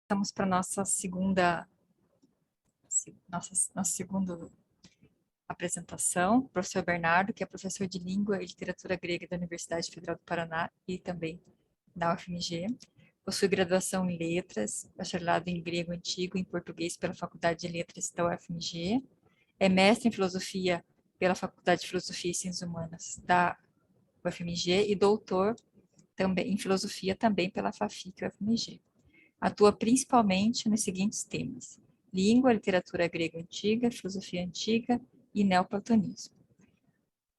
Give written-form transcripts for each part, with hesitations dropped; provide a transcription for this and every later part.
Estamos para nossa segunda apresentação. O professor Bernardo, que é professor de Língua e Literatura Grega da Universidade Federal do Paraná e também da UFMG. Possui graduação em Letras, bacharelado em Grego Antigo e em Português pela Faculdade de Letras da UFMG. É mestre em Filosofia pela Faculdade de Filosofia e Ciências Humanas da UFMG e doutor também em Filosofia também pela FAFIC UFMG. Atua principalmente nos seguintes temas: língua, literatura grega antiga, filosofia antiga e neoplatonismo.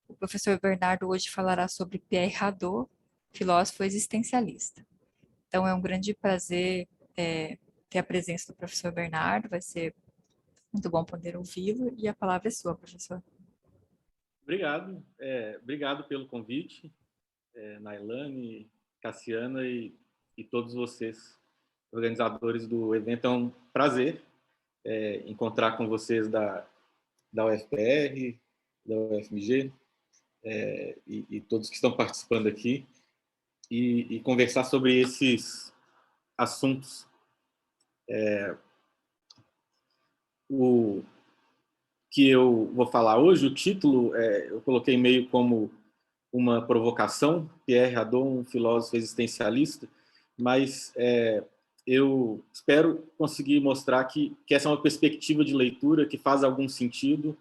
O professor Bernardo hoje falará sobre Pierre Hadot, filósofo existencialista. Então, é um grande prazer ter a presença do professor Bernardo, vai ser muito bom poder ouvi-lo, e a palavra é sua, professor. Obrigado, obrigado pelo convite, Nailane, Cassiana e todos vocês, organizadores do evento. É um prazer encontrar com vocês da UFPR, da UFMG e todos que estão participando aqui e conversar sobre esses assuntos. O que eu vou falar hoje, o título, eu coloquei meio como uma provocação, Pierre Hadot, um filósofo existencialista, mas eu espero conseguir mostrar que essa é uma perspectiva de leitura que faz algum sentido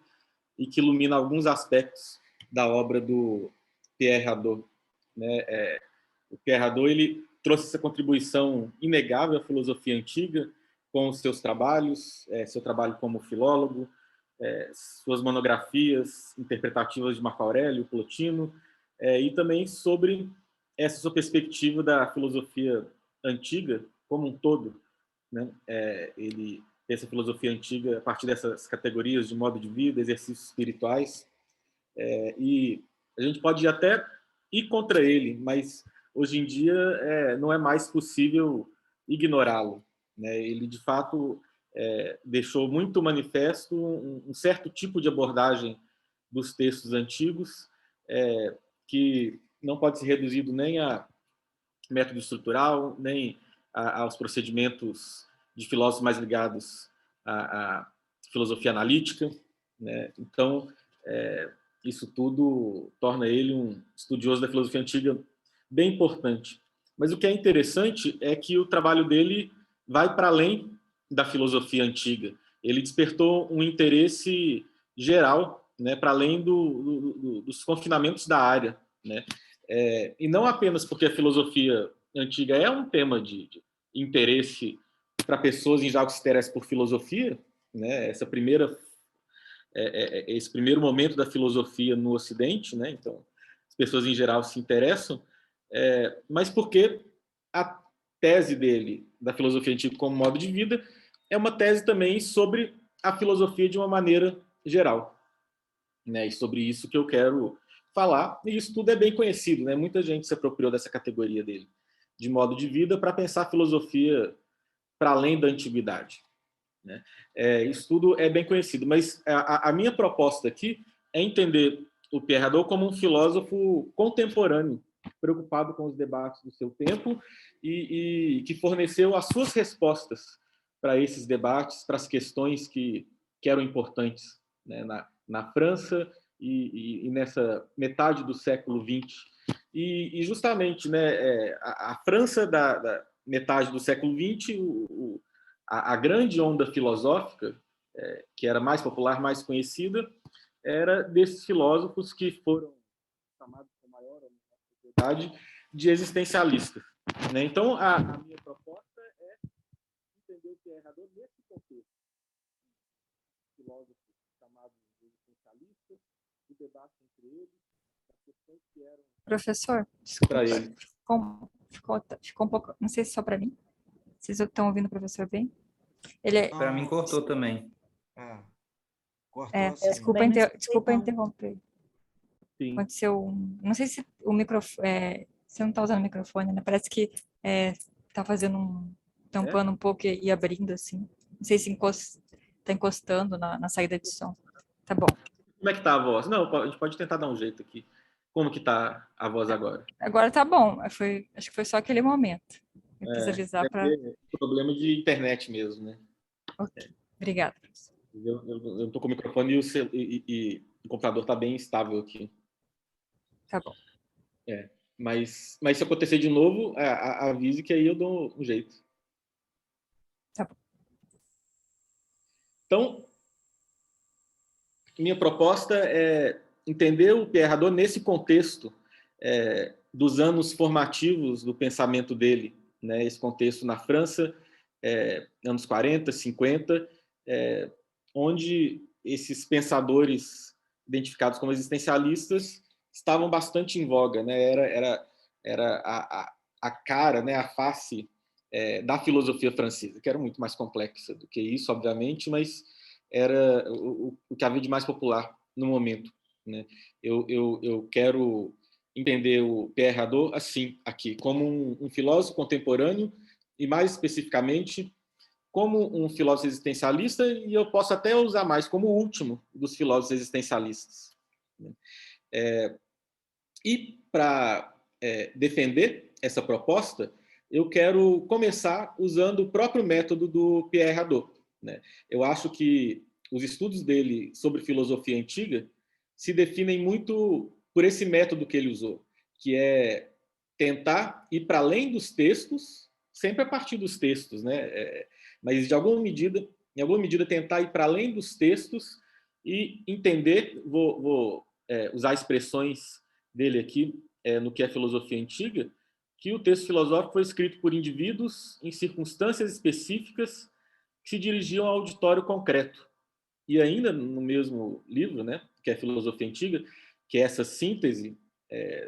e que ilumina alguns aspectos da obra do Pierre Hadot. Né? O Pierre Hadot, ele trouxe essa contribuição inegável à filosofia antiga com os seus trabalhos, seu trabalho como filólogo, suas monografias interpretativas de Marco Aurélio, Plotino, e também sobre essa sua perspectiva da filosofia antiga como um todo. Né? Ele pensa a filosofia antiga a partir dessas categorias de modo de vida, exercícios espirituais, e a gente pode até ir contra ele, mas hoje em dia não é mais possível ignorá-lo. Né? Ele, de fato, deixou muito manifesto um certo tipo de abordagem dos textos antigos, que não pode ser reduzido nem a método estrutural, nem aos procedimentos de filósofos mais ligados à filosofia analítica. Né? Então, isso tudo torna ele um estudioso da filosofia antiga bem importante. Mas o que é interessante é que o trabalho dele vai para além da filosofia antiga. Ele despertou um interesse geral, né, para além dos confinamentos da área. Né? E não apenas porque a filosofia antiga é um tema de interesse para pessoas em geral que se interessam por filosofia, né? Esse primeiro momento da filosofia no Ocidente, né? Então, as pessoas em geral se interessam, mas porque a tese dele, da filosofia antiga como modo de vida, é uma tese também sobre a filosofia de uma maneira geral. Né? E sobre isso que eu quero falar, e isso tudo é bem conhecido, né? Muita gente se apropriou dessa categoria dele, de modo de vida, para pensar a filosofia para além da antiguidade. Né? Isso tudo é bem conhecido, mas a minha proposta aqui é entender o Pierre Hadot como um filósofo contemporâneo, preocupado com os debates do seu tempo e que forneceu as suas respostas para esses debates, para as questões que eram importantes, né, na França e nessa metade do século XX. E justamente, né, a França da metade do século XX, a grande onda filosófica, que era mais popular, mais conhecida, era desses filósofos que foram chamados com maior sociedade de existencialistas. Né? Então, a minha proposta é entender o Pierre Hadot nesse contexto. Filósofos chamados de existencialistas, o debate entre eles, as questões que eram... Professor, desculpa, para ele. Ficou um pouco... Não sei se só para mim. Vocês estão ouvindo o professor bem? Ele Para mim cortou também. Cortou assim. Desculpa interromper. Sim. Aconteceu não sei se o microfone... você não está usando o microfone, né? Parece que está fazendo tampando um pouco e abrindo, assim. Não sei se está encostando na saída de som. Tá bom. Como é que tá a voz? Não, a gente pode tentar dar um jeito aqui. Como que tá a voz agora? Agora tá bom. Acho que foi só aquele momento. Eu quis avisar para... Problema de internet mesmo, né? Ok, obrigada, professor. Eu estou com o microfone e o computador está bem estável aqui. Tá bom. Mas se acontecer de novo, avise que aí eu dou um jeito. Tá bom. Então, minha proposta é entender o Pierre Hadot nesse contexto dos anos formativos do pensamento dele, né? Esse contexto na França, anos 40, 50, onde esses pensadores identificados como existencialistas estavam bastante em voga, né? Era a cara, né? A face da filosofia francesa, que era muito mais complexa do que isso, obviamente, mas era o que havia de mais popular no momento, né? Eu quero entender o Pierre Hadot assim, aqui, como um filósofo contemporâneo e, mais especificamente, como um filósofo existencialista, e eu posso até usar mais como o último dos filósofos existencialistas. E para defender essa proposta, eu quero começar usando o próprio método do Pierre Hadot, né? Eu acho que os estudos dele sobre filosofia antiga se definem muito por esse método que ele usou, que é tentar ir para além dos textos, sempre a partir dos textos, né? Mas, em alguma medida, tentar ir para além dos textos e entender, vou usar expressões dele aqui, no que é filosofia antiga, que o texto filosófico foi escrito por indivíduos em circunstâncias específicas que se dirigiam ao auditório concreto. E ainda no mesmo livro, né, que é Filosofia Antiga, que é essa síntese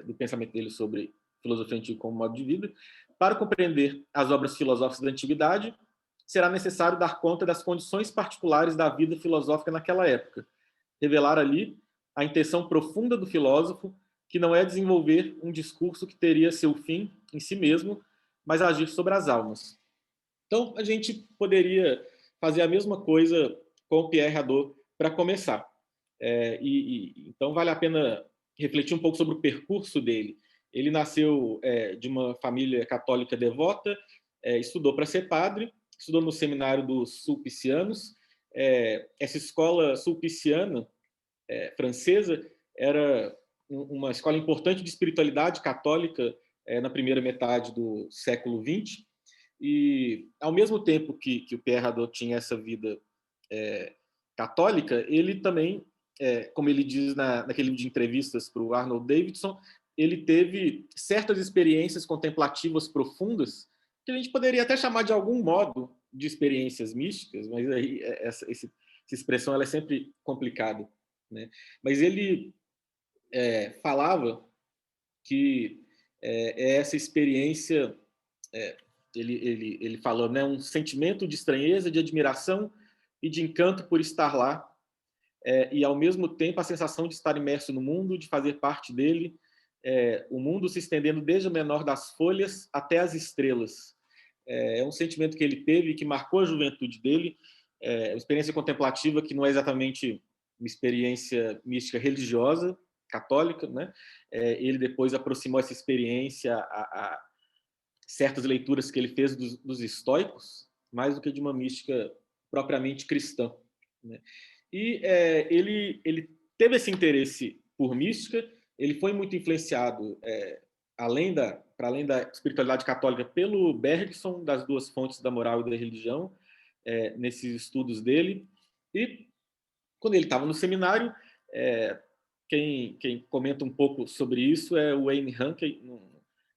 do pensamento dele sobre filosofia antiga como modo de vida, para compreender as obras filosóficas da antiguidade, será necessário dar conta das condições particulares da vida filosófica naquela época, revelar ali a intenção profunda do filósofo, que não é desenvolver um discurso que teria seu fim em si mesmo, mas agir sobre as almas. Então, a gente poderia fazer a mesma coisa com o Pierre Hadot para começar. Então, vale a pena refletir um pouco sobre o percurso dele. Ele nasceu de uma família católica devota, estudou para ser padre, estudou no seminário dos Sulpicianos. Essa escola sulpiciana francesa era uma escola importante de espiritualidade católica na primeira metade do século XX. E, ao mesmo tempo que o Pierre Hadot tinha essa vida católica, ele também, como ele diz naquele livro de entrevistas para o Arnold Davidson, ele teve certas experiências contemplativas profundas que a gente poderia até chamar de algum modo de experiências místicas, mas aí essa expressão ela é sempre complicada, né? Mas ele falava que essa experiência, ele falou, né, um sentimento de estranheza, de admiração e de encanto por estar lá, e ao mesmo tempo a sensação de estar imerso no mundo, de fazer parte dele, o mundo se estendendo desde o menor das folhas até as estrelas. É um sentimento que ele teve e que marcou a juventude dele, uma experiência contemplativa que não é exatamente uma experiência mística religiosa, católica, né? Ele depois aproximou essa experiência a certas leituras que ele fez dos estoicos, mais do que de uma mística propriamente cristã, né? E ele teve esse interesse por mística, ele foi muito influenciado, para além da espiritualidade católica, pelo Bergson, das duas fontes da moral e da religião, nesses estudos dele. E, quando ele estava no seminário, quem comenta um pouco sobre isso é o Wayne Hanke,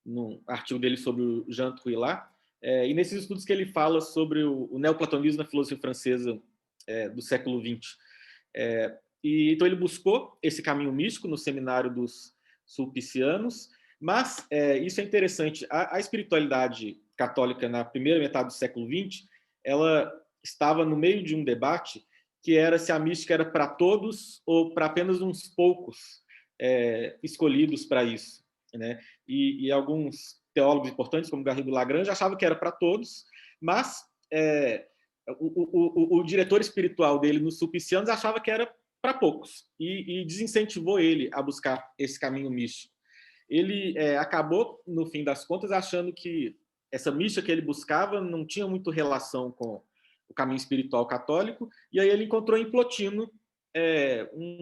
num artigo dele sobre o Jean Trouillard, e nesses estudos que ele fala sobre o neoplatonismo na filosofia francesa do século XX. Então ele buscou esse caminho místico no seminário dos Sulpicianos, mas isso é interessante. A espiritualidade católica na primeira metade do século XX, ela estava no meio de um debate que era se a mística era para todos ou para apenas uns poucos escolhidos para isso, né? E alguns teólogos importantes, como Garrigou Lagrange, achavam que era para todos, mas o diretor espiritual dele nos Sulpicianos achava que era para poucos e desincentivou ele a buscar esse caminho místico. Ele acabou, no fim das contas, achando que essa mística que ele buscava não tinha muito relação com o caminho espiritual católico, e aí ele encontrou em Plotino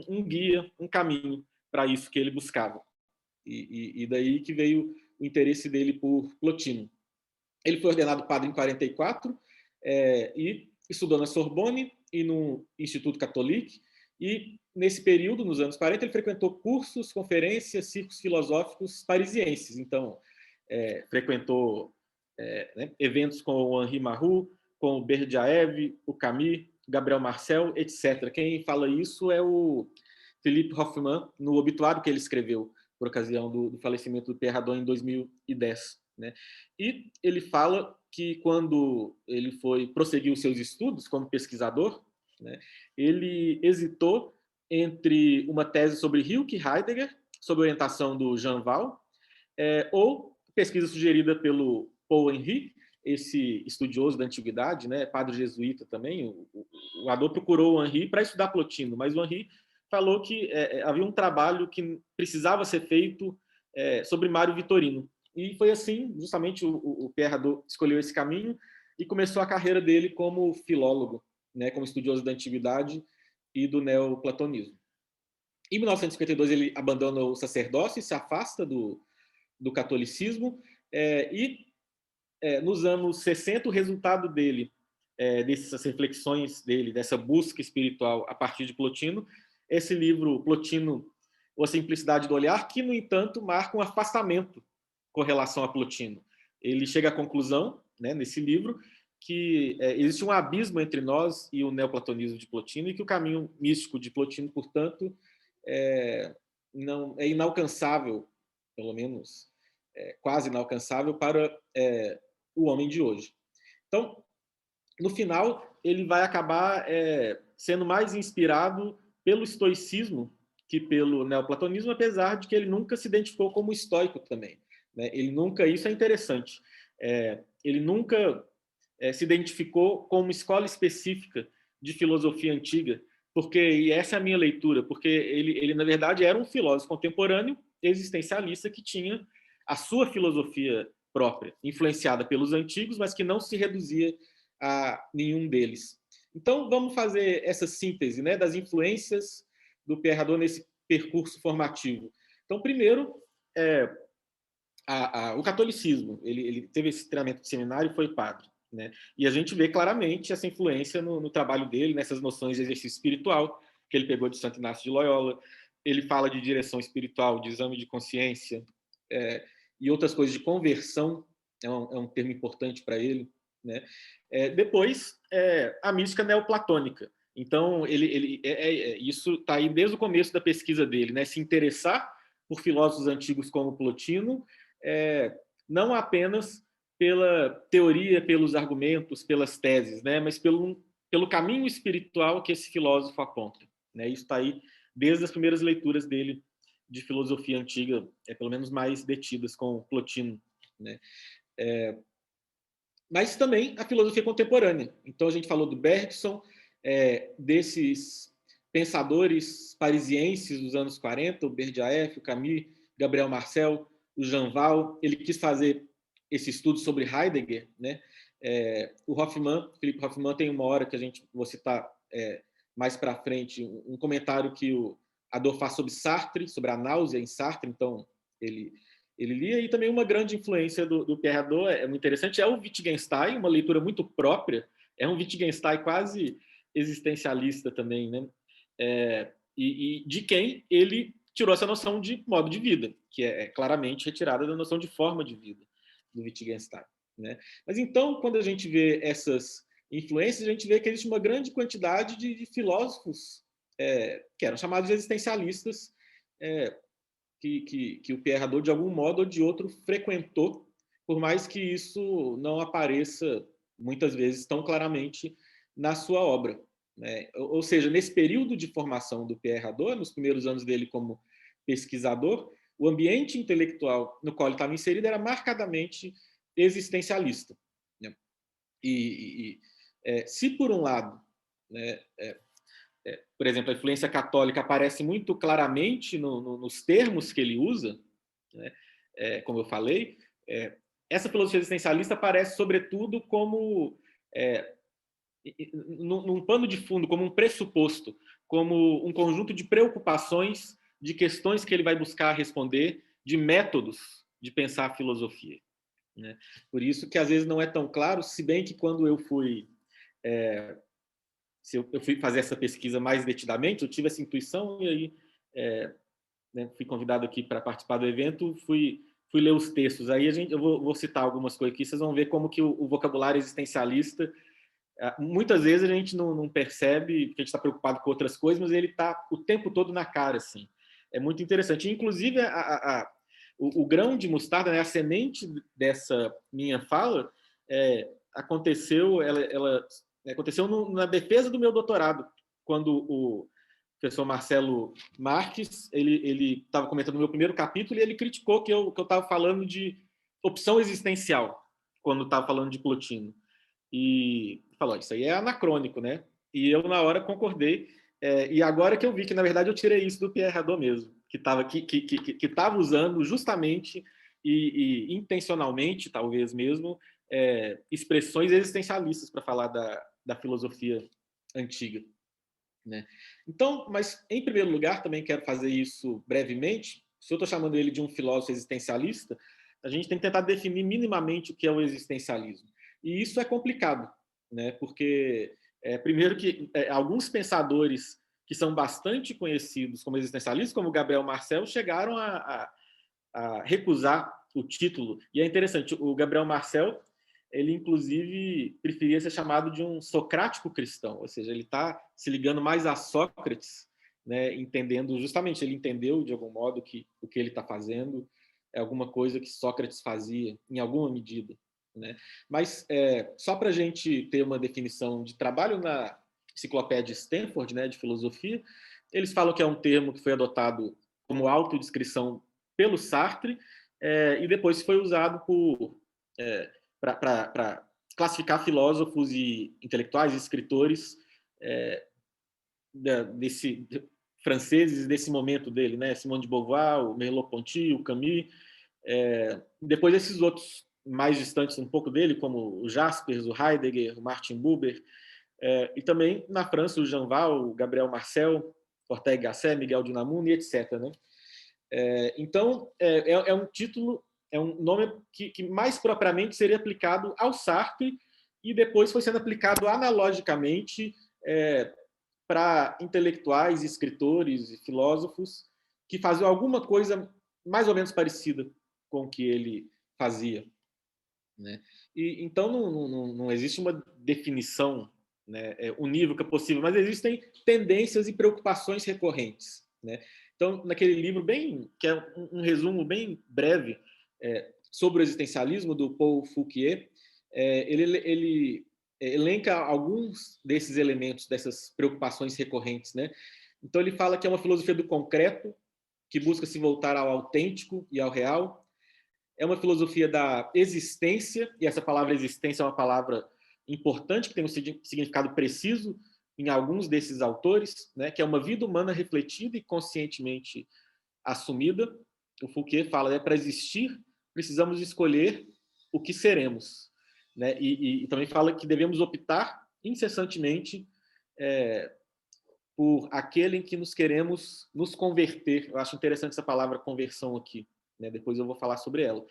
um guia, um caminho para isso que ele buscava. E daí que veio o interesse dele por Plotino. Ele foi ordenado padre em 44 e estudou na Sorbonne e no Instituto Catholique, e nesse período, nos anos 40, ele frequentou cursos, conferências, círculos filosóficos parisienses. Então, frequentou eventos com o Henri Marrou, com o Berdyaev, o Camus, Gabriel Marcel, etc. Quem fala isso é o Philippe Hoffmann, no obituário que ele escreveu por ocasião do falecimento do Pierre Hadot em 2010. Né? E ele fala que quando ele prosseguiu os seus estudos como pesquisador, né, ele hesitou entre uma tese sobre Hilke e Heidegger, sob orientação do Jean Wahl, ou pesquisa sugerida pelo Paul Henry, esse estudioso da antiguidade, né, padre jesuíta também. O Hadot procurou o Henry para estudar Plotino, mas o Henry falou que havia um trabalho que precisava ser feito sobre Mário Vitorino. E foi assim, justamente, o Pierre Hadot escolheu esse caminho e começou a carreira dele como filólogo, né, como estudioso da antiguidade e do neoplatonismo. Em 1952, ele abandona o sacerdócio e se afasta do catolicismo, nos anos 60, o resultado dele, dessas reflexões dele, dessa busca espiritual a partir de Plotino, esse livro, Plotino, ou a Simplicidade do Olhar, que, no entanto, marca um afastamento com relação a Plotino. Ele chega à conclusão, né, nesse livro, que existe um abismo entre nós e o neoplatonismo de Plotino, e que o caminho místico de Plotino, portanto, não é inalcançável, pelo menos quase inalcançável, para o homem de hoje. Então, no final, ele vai acabar sendo mais inspirado pelo estoicismo que pelo neoplatonismo, apesar de que ele nunca se identificou como estoico também. Né? Ele nunca, isso é interessante, ele nunca se identificou com uma escola específica de filosofia antiga, e essa é a minha leitura, porque ele na verdade, era um filósofo contemporâneo, existencialista, que tinha a sua filosofia própria, influenciada pelos antigos, mas que não se reduzia a nenhum deles. Então, vamos fazer essa síntese, né, das influências do Pierre Hadot nesse percurso formativo. Então, primeiro, o catolicismo. Ele teve esse treinamento de seminário e foi padre. Né? E a gente vê claramente essa influência no trabalho dele, nessas noções de exercício espiritual, que ele pegou de Santo Inácio de Loyola. Ele fala de direção espiritual, de exame de consciência, e outras coisas, de conversão, é um termo importante para ele. Né? Depois, a mística neoplatônica. Então, isso está aí desde o começo da pesquisa dele, né? Se interessar por filósofos antigos como Plotino, não apenas pela teoria, pelos argumentos, pelas teses, né? Mas pelo caminho espiritual que esse filósofo aponta. Né? Isso está aí desde as primeiras leituras dele de filosofia antiga, pelo menos mais detidas com Plotino. Né? Mas também a filosofia contemporânea. Então, a gente falou do Bergson, desses pensadores parisienses dos anos 40, o Berdyaev, o Camus, Gabriel Marcel, o Jean Wahl. Ele quis fazer esse estudo sobre Heidegger. Né? O Philippe Hoffmann, tem uma hora que a gente vou citar mais para frente, um comentário que o Hadot faz sobre Sartre, sobre a náusea em Sartre. Então, ele lia, e também uma grande influência do Pierre Hadot, muito interessante, é o Wittgenstein, uma leitura muito própria, é um Wittgenstein quase existencialista também, né? E de quem ele tirou essa noção de modo de vida, que é claramente retirada da noção de forma de vida do Wittgenstein. Né? Mas então, quando a gente vê essas influências, a gente vê que existe uma grande quantidade de filósofos que eram chamados de existencialistas, que o Pierre Hadot, de algum modo ou de outro, frequentou, por mais que isso não apareça, muitas vezes, tão claramente na sua obra. Né? Ou seja, nesse período de formação do Pierre Hadot, nos primeiros anos dele como pesquisador, o ambiente intelectual no qual ele estava inserido era marcadamente existencialista. Né? Se, por um lado, né, por exemplo, a influência católica aparece muito claramente nos termos que ele usa, né? Como eu falei, essa filosofia existencialista aparece, sobretudo, como num pano de fundo, como um pressuposto, como um conjunto de preocupações, de questões que ele vai buscar responder, de métodos de pensar a filosofia, né? Por isso que às vezes não é tão claro, se bem que quando eu fui fazer essa pesquisa mais detidamente, eu tive essa intuição e aí né, fui convidado aqui para participar do evento, fui ler os textos. Aí eu vou citar algumas coisas aqui, vocês vão ver como que o vocabulário existencialista, muitas vezes a gente não percebe, porque a gente está preocupado com outras coisas, mas ele está o tempo todo na cara, assim. É muito interessante. Inclusive, o grão de mostarda, né, a semente dessa minha fala, aconteceu na defesa do meu doutorado, quando o professor Marcelo Marques, ele estava comentando o meu primeiro capítulo e ele criticou que eu estava falando de opção existencial, quando estava falando de Plotino. E falou, isso aí é anacrônico, né? E eu, na hora, concordei. E agora que eu vi que, na verdade, eu tirei isso do Pierre Hadot mesmo, que estava usando justamente e intencionalmente, talvez mesmo, expressões existencialistas para falar da filosofia antiga, né? Então, mas, em primeiro lugar, também quero fazer isso brevemente. Se eu estou chamando ele de um filósofo existencialista, a gente tem que tentar definir minimamente o que é o existencialismo. E isso é complicado, né? Porque, primeiro que alguns pensadores que são bastante conhecidos como existencialistas, como Gabriel Marcel, chegaram a recusar o título. E é interessante, o Gabriel Marcel, ele inclusive preferia ser chamado de um socrático cristão, ou seja, ele está se ligando mais a Sócrates, né, entendendo, justamente, ele entendeu de algum modo que o que ele está fazendo é alguma coisa que Sócrates fazia, em alguma medida, né? Mas, só para a gente ter uma definição de trabalho na enciclopédia Stanford, né, de filosofia, eles falam que é um termo que foi adotado como autodescrição pelo Sartre, e depois foi usado para classificar filósofos e intelectuais, escritores franceses desse momento dele, né? Simone de Beauvoir, o Merleau-Ponty, o Camus. Depois esses outros mais distantes um pouco dele, como o Jaspers, o Heidegger, o Martin Buber, e também na França o Jean Val, o Gabriel Marcel, Ortega y Gasset, Miguel de Unamuno, etc., né? Então, é um título, é um nome que mais propriamente seria aplicado ao Sartre e depois foi sendo aplicado analogicamente para intelectuais, escritores e filósofos que faziam alguma coisa mais ou menos parecida com o que ele fazia, né? E então não existe uma definição, né, unívoca possível, mas existem tendências e preocupações recorrentes, né? Então, naquele livro que é um resumo bem breve sobre o existencialismo do Paul Fouquier, ele elenca alguns desses elementos, dessas preocupações recorrentes, né? Então ele fala que é uma filosofia do concreto, que busca se voltar ao autêntico e ao real. É uma filosofia da existência, e essa palavra existência é uma palavra importante, que tem um significado preciso em alguns desses autores, né? Que é uma vida humana refletida e conscientemente assumida. O Fouquier fala, para existir, precisamos escolher o que seremos, né? E também fala que devemos optar incessantemente por aquele em que nos queremos nos converter. Eu acho interessante essa palavra conversão aqui, né? Depois eu vou falar sobre ela.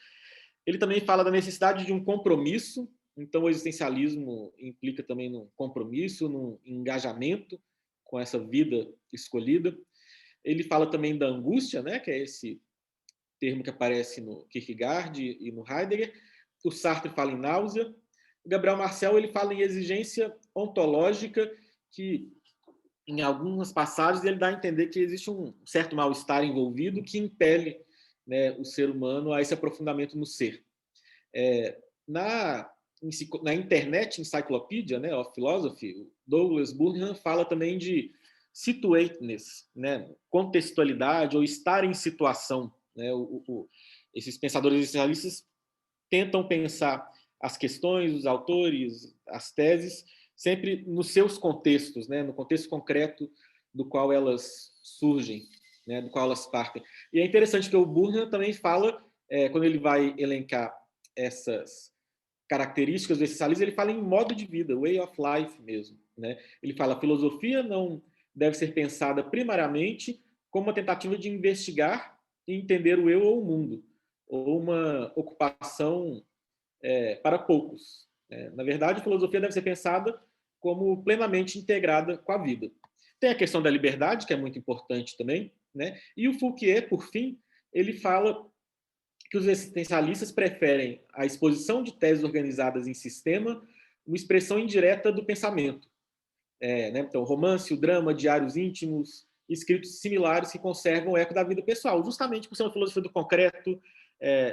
Ele também fala da necessidade de um compromisso. Então, o existencialismo implica também num compromisso, num engajamento com essa vida escolhida. Ele fala também da angústia, né? Que é esse termo que aparece no Kierkegaard e no Heidegger. O Sartre fala em náusea. O Gabriel Marcel ele fala em exigência ontológica, que em algumas passagens ele dá a entender que existe um certo mal-estar envolvido que impele, né, o ser humano a esse aprofundamento no ser. Na Internet Encyclopedia, né, of Philosophy, o Douglas Burnham fala também de situateness, né, contextualidade ou estar em situação, né? Esses pensadores existencialistas tentam pensar as questões, os autores, as teses, sempre nos seus contextos, né? No contexto concreto do qual elas surgem, né? Do qual elas partem. E é interessante que o Burnham também fala, quando ele vai elencar essas características do existencialismo, ele fala em modo de vida, way of life mesmo, né? Ele fala: a filosofia não deve ser pensada primariamente como uma tentativa de investigar e entender o eu ou o mundo, ou uma ocupação para poucos. Na verdade, a filosofia deve ser pensada como plenamente integrada com a vida. Tem a questão da liberdade, que é muito importante também, né? E o Fouquier, por fim, ele fala que os existencialistas preferem a exposição de teses organizadas em sistema, uma expressão indireta do pensamento. Né? Então, romance, o drama, diários íntimos, escritos similares que conservam o eco da vida pessoal, justamente por ser uma filosofia do concreto,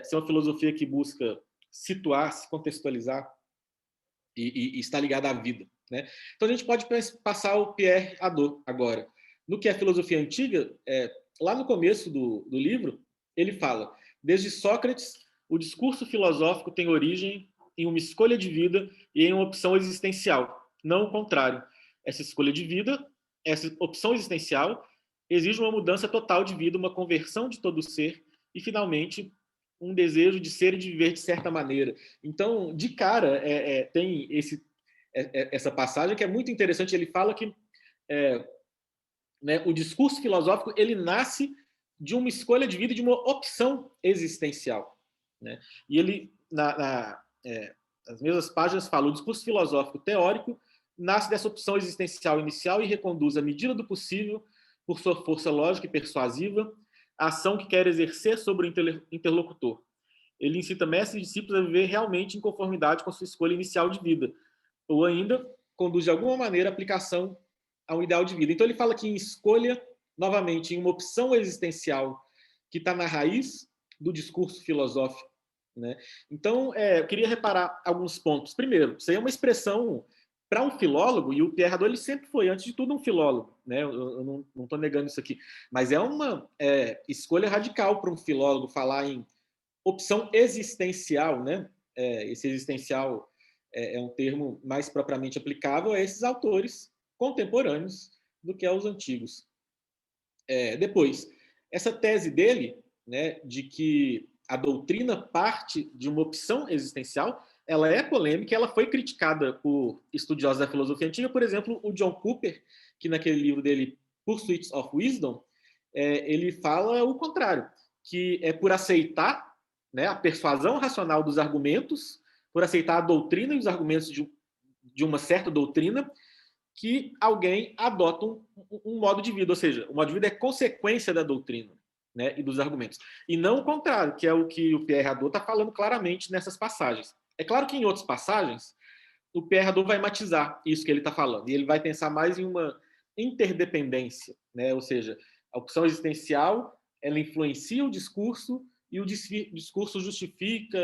ser uma filosofia que busca situar, se contextualizar e estar ligada à vida. Né? Então, a gente pode passar o Pierre Hadot agora. No que é filosofia antiga, lá no começo do livro, ele fala: desde Sócrates, o discurso filosófico tem origem em uma escolha de vida e em uma opção existencial, não o contrário. Essa escolha de vida, essa opção existencial, exige uma mudança total de vida, uma conversão de todo o ser e, finalmente, um desejo de ser e de viver de certa maneira. Então, de cara, tem essa passagem que é muito interessante. Ele fala que né, o discurso filosófico ele nasce de uma escolha de vida e de uma opção existencial. Né? E ele, nas mesmas páginas, fala: o discurso filosófico teórico nasce dessa opção existencial inicial e reconduz, à medida do possível, por sua força lógica e persuasiva, a ação que quer exercer sobre o interlocutor. Ele incita mestres e discípulos a viver realmente em conformidade com a sua escolha inicial de vida, ou ainda conduz de alguma maneira a aplicação a um ideal de vida. Então ele fala que em escolha, novamente, em uma opção existencial que está na raiz do discurso filosófico. Né? Então, eu queria reparar alguns pontos. Primeiro, isso aí é uma expressão para um filólogo, e o Pierre Hadot ele sempre foi, antes de tudo, um filólogo. Né? Eu não estou negando isso aqui. Mas é uma escolha radical para um filólogo falar em opção existencial. Né? Esse existencial é um termo mais propriamente aplicável a esses autores contemporâneos do que aos antigos. Depois, essa tese dele, né, de que a doutrina parte de uma opção existencial, ela é polêmica, ela foi criticada por estudiosos da filosofia antiga. Por exemplo, o John Cooper, que naquele livro dele, Pursuits of Wisdom, ele fala o contrário, que é por aceitar, né, a persuasão racional dos argumentos, por aceitar a doutrina e os argumentos de uma certa doutrina, que alguém adota um modo de vida, ou seja, o modo de vida é consequência da doutrina, né, e dos argumentos. E não o contrário, que é o que o Pierre Hadot está falando claramente nessas passagens. É claro que em outras passagens, o Pierre Hadot vai matizar isso que ele está falando, e ele vai pensar mais em uma interdependência, né, ou seja, a opção existencial ela influencia o discurso e o discurso justifica,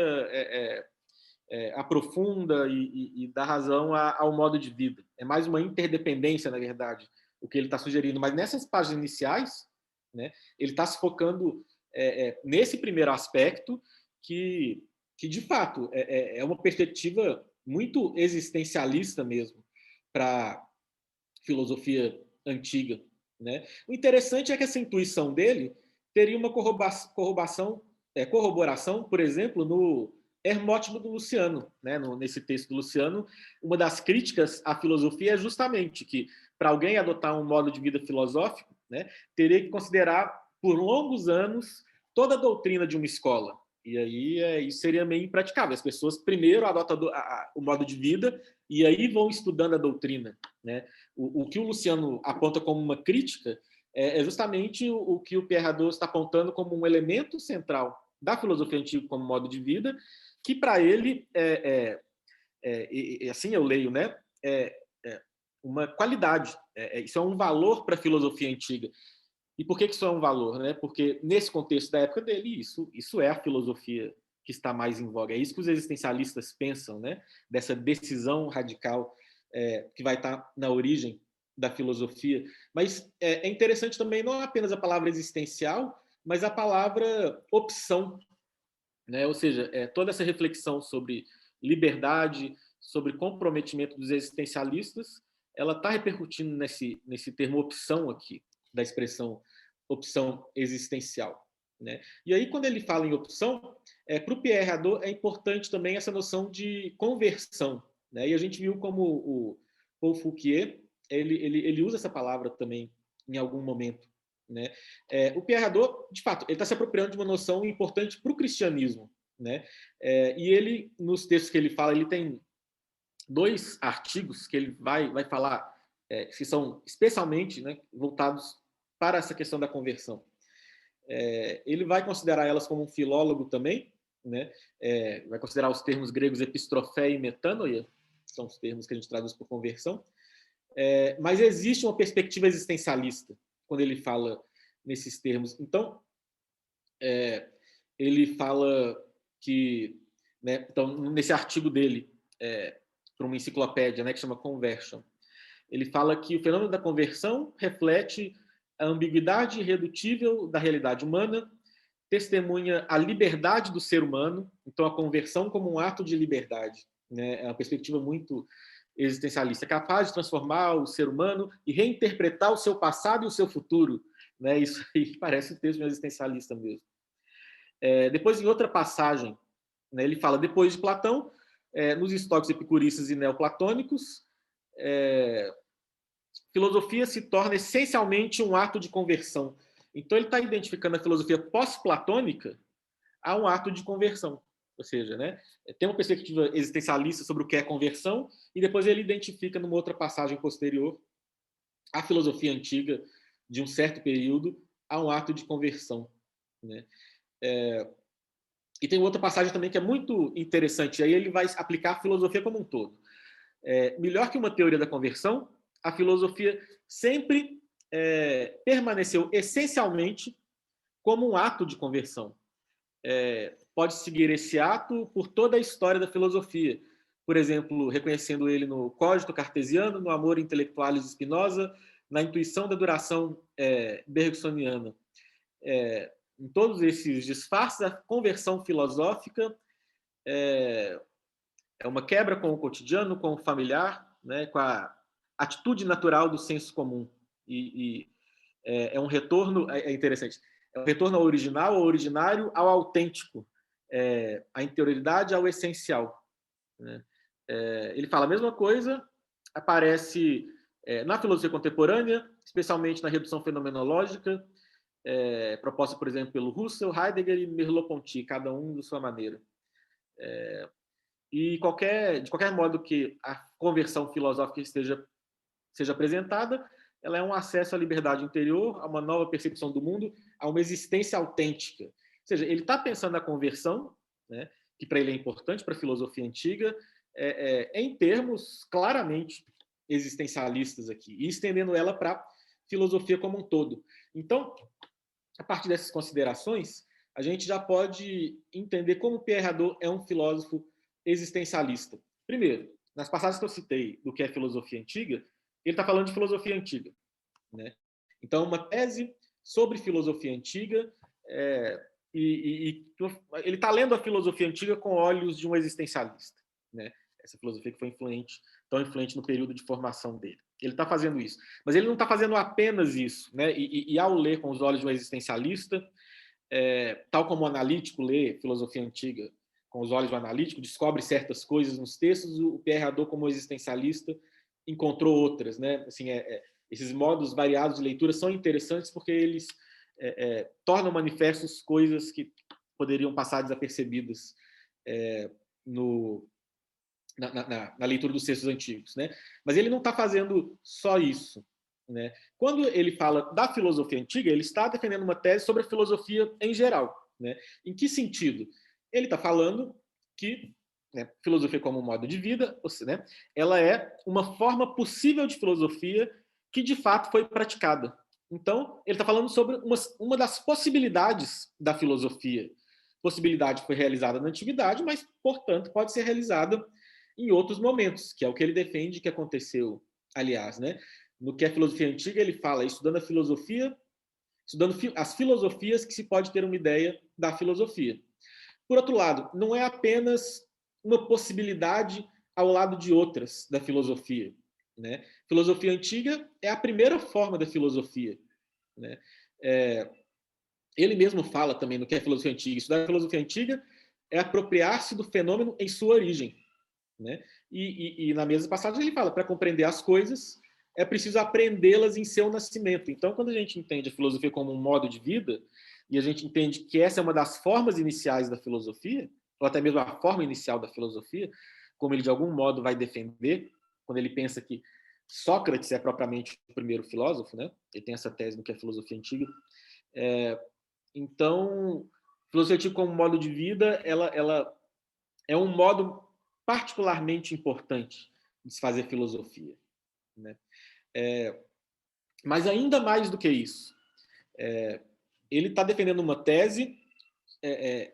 aprofunda e dá razão ao modo de vida. É mais uma interdependência, na verdade, o que ele está sugerindo. Mas nessas páginas iniciais, né, ele está se focando nesse primeiro aspecto que de fato, é uma perspectiva muito existencialista mesmo para a filosofia antiga. Né? O interessante é que essa intuição dele teria uma corroboração, por exemplo, no Hermótibo do Luciano. Né? Nesse texto do Luciano, uma das críticas à filosofia é justamente que, para alguém adotar um modo de vida filosófico, né, teria que considerar por longos anos toda a doutrina de uma escola. E aí isso seria meio impraticável. As pessoas primeiro adotam o modo de vida e aí vão estudando a doutrina. Né? O que o Luciano aponta como uma crítica é justamente o que o Pierre Hadot está apontando como um elemento central da filosofia antiga como modo de vida, que para ele, assim eu leio, né, uma qualidade. Isso é um valor para a filosofia antiga. E por que isso é um valor? Né? Porque nesse contexto da época dele, isso é a filosofia que está mais em voga. É isso que os existencialistas pensam, né? Dessa decisão radical que vai estar na origem da filosofia. Mas é interessante também não apenas a palavra existencial, mas a palavra opção. Né? Ou seja, toda essa reflexão sobre liberdade, sobre comprometimento dos existencialistas, ela está repercutindo nesse termo opção aqui, da expressão opção existencial. né? E aí, quando ele fala em opção, para o Pierre Hadot é importante também essa noção de conversão, né? E a gente viu como o Paul Fouquier ele usa essa palavra também em algum momento, né? O Pierre Hadot, de fato, ele está se apropriando de uma noção importante para o cristianismo, né? E ele, nos textos que ele fala, ele tem 2 artigos que ele vai falar, que são especialmente, né, voltados para essa questão da conversão. Ele vai considerar elas como um filólogo também, né? Vai considerar os termos gregos epistrofé e metanoia, são os termos que a gente traduz por conversão, mas existe uma perspectiva existencialista quando ele fala nesses termos. Então, ele fala que, né, então, nesse artigo dele, para uma enciclopédia, né, que chama Conversion, ele fala que o fenômeno da conversão reflete a ambiguidade irredutível da realidade humana, testemunha a liberdade do ser humano, então a conversão como um ato de liberdade, né? É uma perspectiva muito existencialista, capaz de transformar o ser humano e reinterpretar o seu passado e o seu futuro, né? Isso aí parece um texto de um existencialista mesmo. Depois, em outra passagem, né, ele fala, depois de Platão, nos estoicos epicuristas e neoplatônicos, filosofia se torna essencialmente um ato de conversão. Então, ele está identificando a filosofia pós-platônica a um ato de conversão. Ou seja, né, tem uma perspectiva existencialista sobre o que é conversão, e depois ele identifica, numa outra passagem posterior, a filosofia antiga, de um certo período, a um ato de conversão, né? E tem outra passagem também que é muito interessante, aí ele vai aplicar a filosofia como um todo. Melhor que uma teoria da conversão, a filosofia sempre permaneceu essencialmente como um ato de conversão. Pode seguir esse ato por toda a história da filosofia. Por exemplo, reconhecendo ele no Cogito Cartesiano, no Amor Intellectualis de Spinoza, na intuição da duração bergsoniana. Em todos esses disfarces, a conversão filosófica é uma quebra com o cotidiano, com o familiar, né, com a atitude natural do senso comum. E é um retorno, é interessante, é um retorno ao original, ao originário, ao autêntico, à interioridade, ao essencial, né? Ele fala a mesma coisa, aparece na filosofia contemporânea, especialmente na redução fenomenológica, proposta, por exemplo, pelo Husserl, Heidegger e Merleau-Ponty, cada um de sua maneira. E de qualquer modo que a conversão filosófica seja apresentada, ela é um acesso à liberdade interior, a uma nova percepção do mundo, a uma existência autêntica. Ou seja, ele está pensando na conversão, né, que para ele é importante, para a filosofia antiga, em termos claramente existencialistas aqui, e estendendo ela para a filosofia como um todo. Então, a partir dessas considerações, a gente já pode entender como Pierre Hadot é um filósofo existencialista. Primeiro, nas passagens que eu citei do que é filosofia antiga, ele está falando de filosofia antiga, né? Então, uma tese sobre filosofia antiga, ele está lendo a filosofia antiga com olhos de um existencialista, né? Essa filosofia que foi tão influente no período de formação dele. Ele está fazendo isso. Mas ele não está fazendo apenas isso, né? E ao ler com os olhos de um existencialista, tal como o analítico lê filosofia antiga com os olhos do analítico, descobre certas coisas nos textos, o Pierre Hadot, como existencialista, encontrou outras, né? Assim, esses modos variados de leitura são interessantes porque eles tornam manifestos coisas que poderiam passar desapercebidas na leitura dos textos antigos, né? Mas ele não está fazendo só isso, né? Quando ele fala da filosofia antiga, ele está defendendo uma tese sobre a filosofia em geral, né? Em que sentido? Ele está falando que, né, filosofia como um modo de vida, né, ela é uma forma possível de filosofia que de fato foi praticada. Então, ele está falando sobre uma das possibilidades da filosofia. Possibilidade que foi realizada na antiguidade, mas, portanto, pode ser realizada em outros momentos, que é o que ele defende que aconteceu, aliás, né? No que é filosofia antiga, ele fala estudando a filosofia, estudando as filosofias que se pode ter uma ideia da filosofia. Por outro lado, não é apenas uma possibilidade ao lado de outras da filosofia, né? Filosofia antiga é a primeira forma da filosofia, né? ele mesmo fala também no que é filosofia antiga. Estudar a filosofia antiga é apropriar-se do fenômeno em sua origem, né? E na mesma passagem ele fala, para compreender as coisas, é preciso aprendê-las em seu nascimento. Então, quando a gente entende a filosofia como um modo de vida, e a gente entende que essa é uma das formas iniciais da filosofia, ou até mesmo a forma inicial da filosofia, como ele de algum modo vai defender, quando ele pensa que Sócrates é propriamente o primeiro filósofo, né? Ele tem essa tese no que é filosofia antiga. Então, filosofia antiga como modo de vida, ela é um modo particularmente importante de se fazer filosofia, né? Mas ainda mais do que isso, ele está defendendo uma tese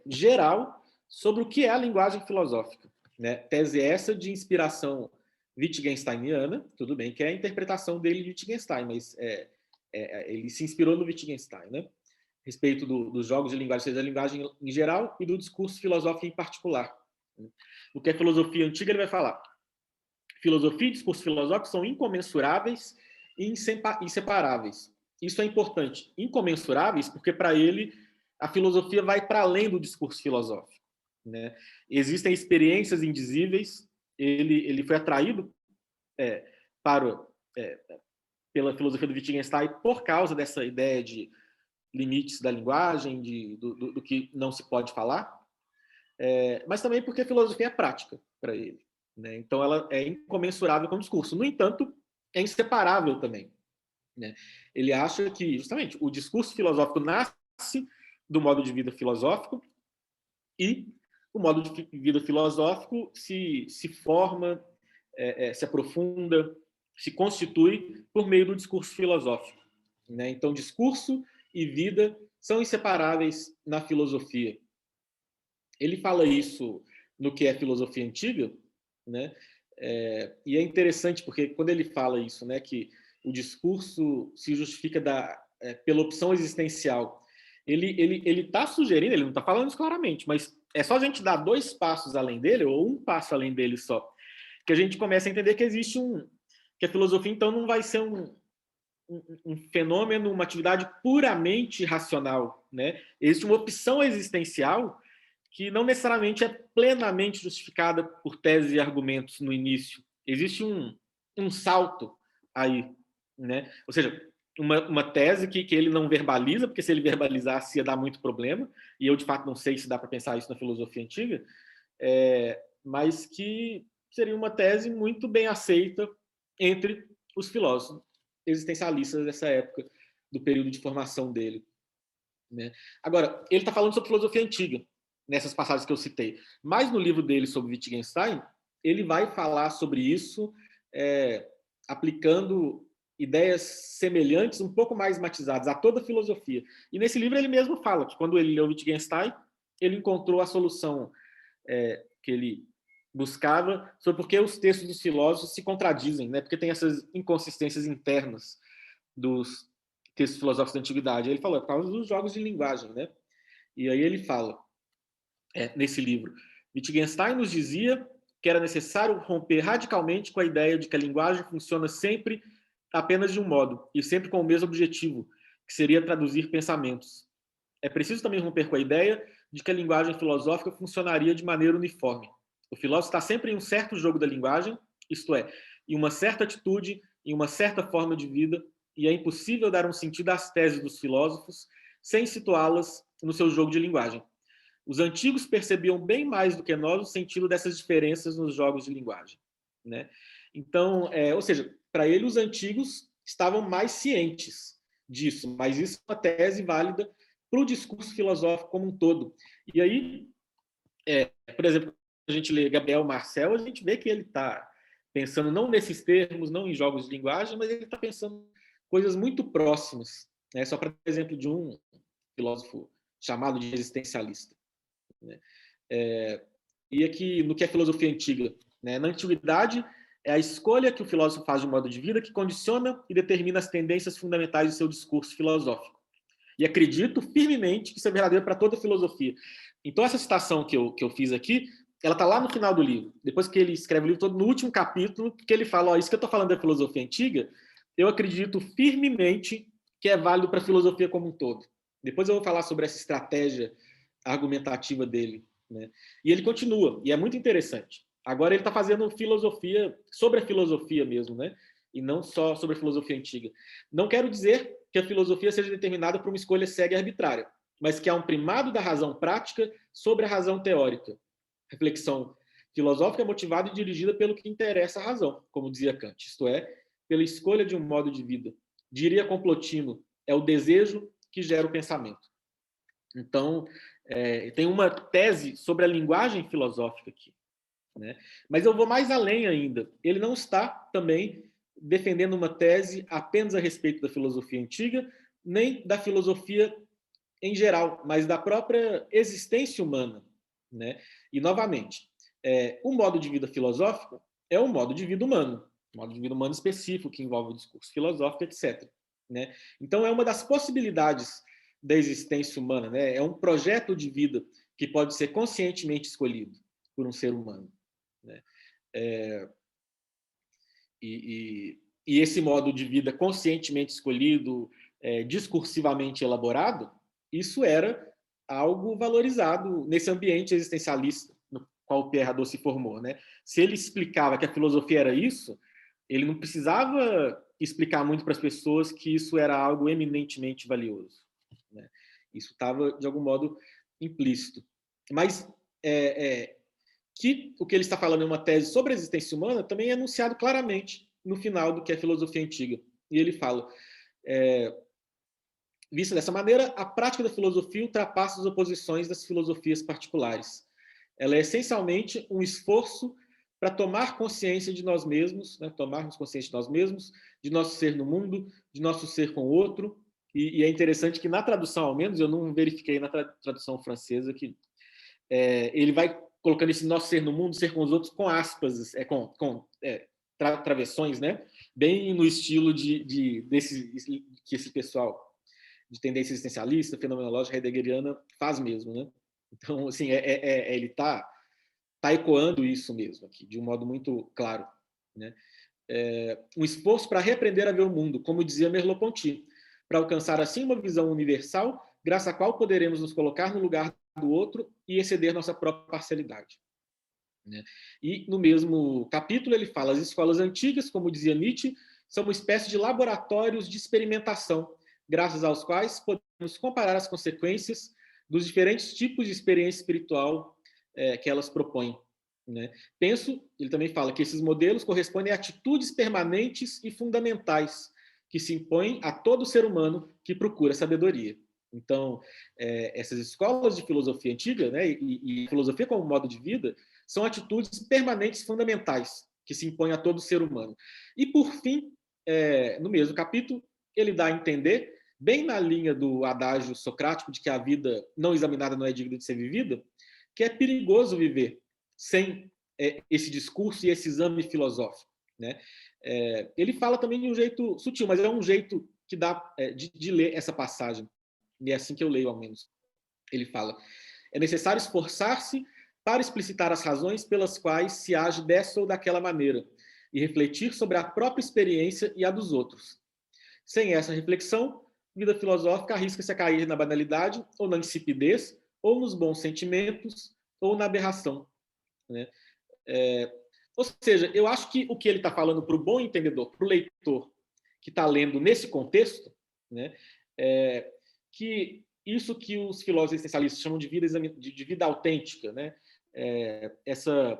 geral sobre o que é a linguagem filosófica, né? Tese essa de inspiração wittgensteiniana, tudo bem que é a interpretação dele de Wittgenstein, mas ele se inspirou no Wittgenstein, né? A respeito dos jogos de linguagem, seja da linguagem em geral e do discurso filosófico em particular. O que é filosofia antiga, ele vai falar. Filosofia e discurso filosófico são incomensuráveis e inseparáveis. Isso é importante. Incomensuráveis porque, para ele, a filosofia vai para além do discurso filosófico, né? Existem experiências indizíveis. Ele foi atraído pela filosofia do Wittgenstein por causa dessa ideia de limites da linguagem, do que não se pode falar, mas também porque a filosofia é prática para ele, né? Então ela é incomensurável com o discurso. No entanto, é inseparável também, né? Ele acha que, justamente, o discurso filosófico nasce do modo de vida filosófico e o modo de vida filosófico se forma, se aprofunda, se constitui por meio do discurso filosófico, né? Então, discurso e vida são inseparáveis na filosofia. Ele fala isso no que é filosofia antiga, né? E é interessante porque quando ele fala isso, né, que o discurso se justifica pela opção existencial, ele está sugerindo, ele não está falando isso claramente, mas é só a gente dar 2 passos além dele, ou 1 passo além dele só, que a gente começa a entender que existe que a filosofia, então, não vai ser um fenômeno, uma atividade puramente racional, né? Existe uma opção existencial que não necessariamente é plenamente justificada por teses e argumentos no início. Existe um salto aí, né? Ou seja, uma tese que ele não verbaliza, porque se ele verbalizasse ia dar muito problema, e eu, de fato, não sei se dá para pensar isso na filosofia antiga, mas que seria uma tese muito bem aceita entre os filósofos existencialistas dessa época, do período de formação dele, né? Agora, ele está falando sobre filosofia antiga, nessas passagens que eu citei. Mas no livro dele sobre Wittgenstein, ele vai falar sobre isso aplicando ideias semelhantes, um pouco mais matizadas, a toda a filosofia. E nesse livro ele mesmo fala que quando ele leu Wittgenstein, ele encontrou a solução que ele buscava sobre por que os textos dos filósofos se contradizem, né? Porque tem essas inconsistências internas dos textos filosóficos da antiguidade. Ele falou, por causa dos jogos de linguagem, né? E aí ele fala, nesse livro, Wittgenstein nos dizia que era necessário romper radicalmente com a ideia de que a linguagem funciona sempre apenas de um modo, e sempre com o mesmo objetivo, que seria traduzir pensamentos. É preciso também romper com a ideia de que a linguagem filosófica funcionaria de maneira uniforme. O filósofo está sempre em um certo jogo da linguagem, isto é, em uma certa atitude, em uma certa forma de vida, e é impossível dar um sentido às teses dos filósofos sem situá-las no seu jogo de linguagem. Os antigos percebiam bem mais do que nós o sentido dessas diferenças nos jogos de linguagem, né? Então, ou seja, para ele os antigos estavam mais cientes disso, mas isso é uma tese válida para o discurso filosófico como um todo. E aí, por exemplo, a gente lê Gabriel Marcel, a gente vê que ele está pensando não nesses termos, não em jogos de linguagem, mas ele está pensando coisas muito próximas, né? Só para exemplo de um filósofo chamado de existencialista, né? E aqui no que é filosofia antiga, né? Na antiguidade é a escolha que o filósofo faz de um modo de vida que condiciona e determina as tendências fundamentais de seu discurso filosófico. E acredito firmemente que isso é verdadeiro para toda a filosofia. Então essa citação que eu fiz aqui, ela está lá no final do livro. Depois que ele escreve o livro todo, no último capítulo, que ele fala, isso que eu estou falando da filosofia antiga, eu acredito firmemente que é válido para a filosofia como um todo. Depois eu vou falar sobre essa estratégia argumentativa dele, né? E ele continua, e é muito interessante. Agora ele está fazendo filosofia, sobre a filosofia mesmo, né? E não só sobre a filosofia antiga. Não quero dizer que a filosofia seja determinada por uma escolha cega e arbitrária, mas que há um primado da razão prática sobre a razão teórica. Reflexão filosófica é motivada e dirigida pelo que interessa à razão, como dizia Kant, isto é, pela escolha de um modo de vida. Diria Complotino, é o desejo que gera o pensamento. Então, tem uma tese sobre a linguagem filosófica aqui, né? Mas eu vou mais além ainda. Ele não está também defendendo uma tese apenas a respeito da filosofia antiga, nem da filosofia em geral, mas da própria existência humana, né? E, novamente, o modo de vida filosófico é um modo de vida humano, um modo de vida humano específico, que envolve o discurso filosófico, etc., né? Então, é uma das possibilidades da existência humana, né? É um projeto de vida que pode ser conscientemente escolhido por um ser humano, né? E esse modo de vida conscientemente escolhido, discursivamente elaborado, isso era algo valorizado nesse ambiente existencialista no qual o Pierre Hadot se formou, né? Se ele explicava que a filosofia era isso, ele não precisava explicar muito para as pessoas que isso era algo eminentemente valioso, né? Isso estava, de algum modo, implícito. Mas que o que ele está falando é uma tese sobre a existência humana também é enunciado claramente no final do que é filosofia antiga. E ele fala, vista dessa maneira, a prática da filosofia ultrapassa as oposições das filosofias particulares. Ela é essencialmente um esforço para tomar consciência de nós mesmos, né? Tomarmos consciência de nós mesmos, de nosso ser no mundo, de nosso ser com o outro. E é interessante que na tradução, ao menos, eu não verifiquei na tradução francesa, que ele vai colocando esse nosso ser no mundo, ser com os outros, com aspas, travessões, né? Bem no estilo que esse pessoal de tendência existencialista, fenomenológica, heideggeriana faz mesmo, né? Então, assim, ele está ecoando isso mesmo aqui, de um modo muito claro, né? Um esforço para reaprender a ver o mundo, como dizia Merleau-Ponty, para alcançar assim uma visão universal, graças à qual poderemos nos colocar no lugar do outro e exceder nossa própria parcialidade, né? E no mesmo capítulo ele fala: as escolas antigas, como dizia Nietzsche, são uma espécie de laboratórios de experimentação, graças aos quais podemos comparar as consequências dos diferentes tipos de experiência espiritual que elas propõem, né? Penso, ele também fala, que esses modelos correspondem a atitudes permanentes e fundamentais que se impõem a todo ser humano que procura sabedoria. Então, essas escolas de filosofia antiga, né, e filosofia como modo de vida, são atitudes permanentes fundamentais que se impõem a todo ser humano. E, por fim, no mesmo capítulo, ele dá a entender, bem na linha do adágio socrático de que a vida não examinada não é digna de ser vivida, que é perigoso viver sem esse discurso e esse exame filosófico, né? Ele fala também de um jeito sutil, mas é um jeito que dá de ler essa passagem, e é assim que eu leio, ao menos. Ele fala: é necessário esforçar-se para explicitar as razões pelas quais se age dessa ou daquela maneira, e refletir sobre a própria experiência e a dos outros. Sem essa reflexão, a vida filosófica arrisca-se a cair na banalidade, ou na insipidez, ou nos bons sentimentos, ou na aberração, né? Ou seja, eu acho que o que ele está falando para o bom entendedor, para o leitor que está lendo nesse contexto, né, que isso que os filósofos existencialistas chamam de vida autêntica, né, essa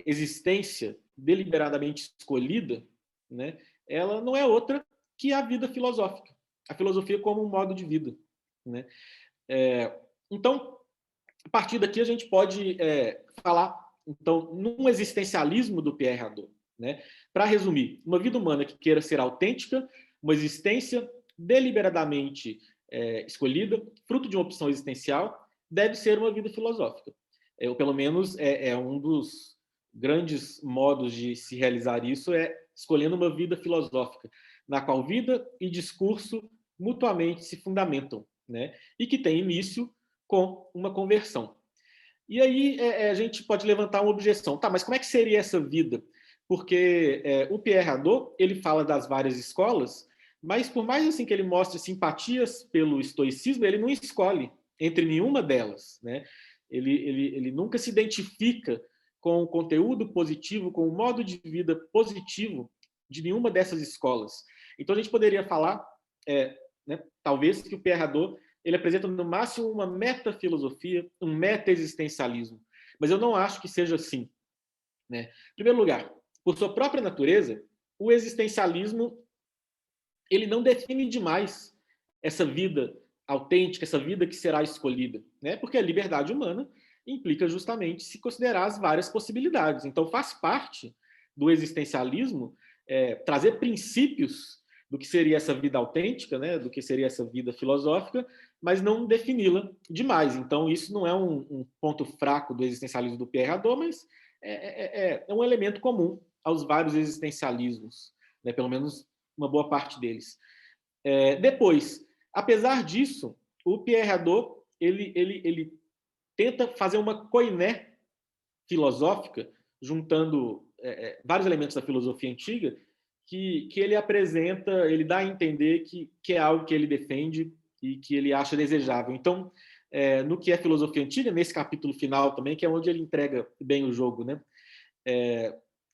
existência deliberadamente escolhida, né, ela não é outra que a vida filosófica, a filosofia como um modo de vida, né? Então, a partir daqui a gente pode falar, então, num existencialismo do Pierre Hadot, né? Para resumir, uma vida humana que queira ser autêntica, uma existência deliberadamente escolhida, fruto de uma opção existencial, deve ser uma vida filosófica. Ou pelo menos um dos grandes modos de se realizar isso escolhendo uma vida filosófica, na qual vida e discurso mutuamente se fundamentam, né? E que tem início com uma conversão. E aí a gente pode levantar uma objeção. Tá, mas como é que seria essa vida? Porque o Pierre Hadot, ele fala das várias escolas, Mas por mais assim que ele mostre simpatias pelo estoicismo, ele não escolhe entre nenhuma delas, né? Ele nunca se identifica com o conteúdo positivo, com o modo de vida positivo de nenhuma dessas escolas. Então a gente poderia falar, né, talvez que o Pierre Hadot ele apresenta no máximo uma metafilosofia, um meta-existencialismo, mas eu não acho que seja assim, né? Em primeiro lugar, por sua própria natureza, o existencialismo ele não define demais essa vida autêntica, essa vida que será escolhida, né? Porque a liberdade humana implica justamente se considerar as várias possibilidades. Então, faz parte do existencialismo trazer princípios do que seria essa vida autêntica, né? Do que seria essa vida filosófica, mas não defini-la demais. Então, isso não é um ponto fraco do existencialismo do Pierre Hadot, mas é um elemento comum aos vários existencialismos, né? Pelo menos uma boa parte deles. Depois, apesar disso, o Pierre Hadot ele tenta fazer uma koiné filosófica, juntando vários elementos da filosofia antiga, que ele apresenta, ele dá a entender que é algo que ele defende e que ele acha desejável. Então, no que é filosofia antiga, nesse capítulo final também, que é onde ele entrega bem o jogo, né?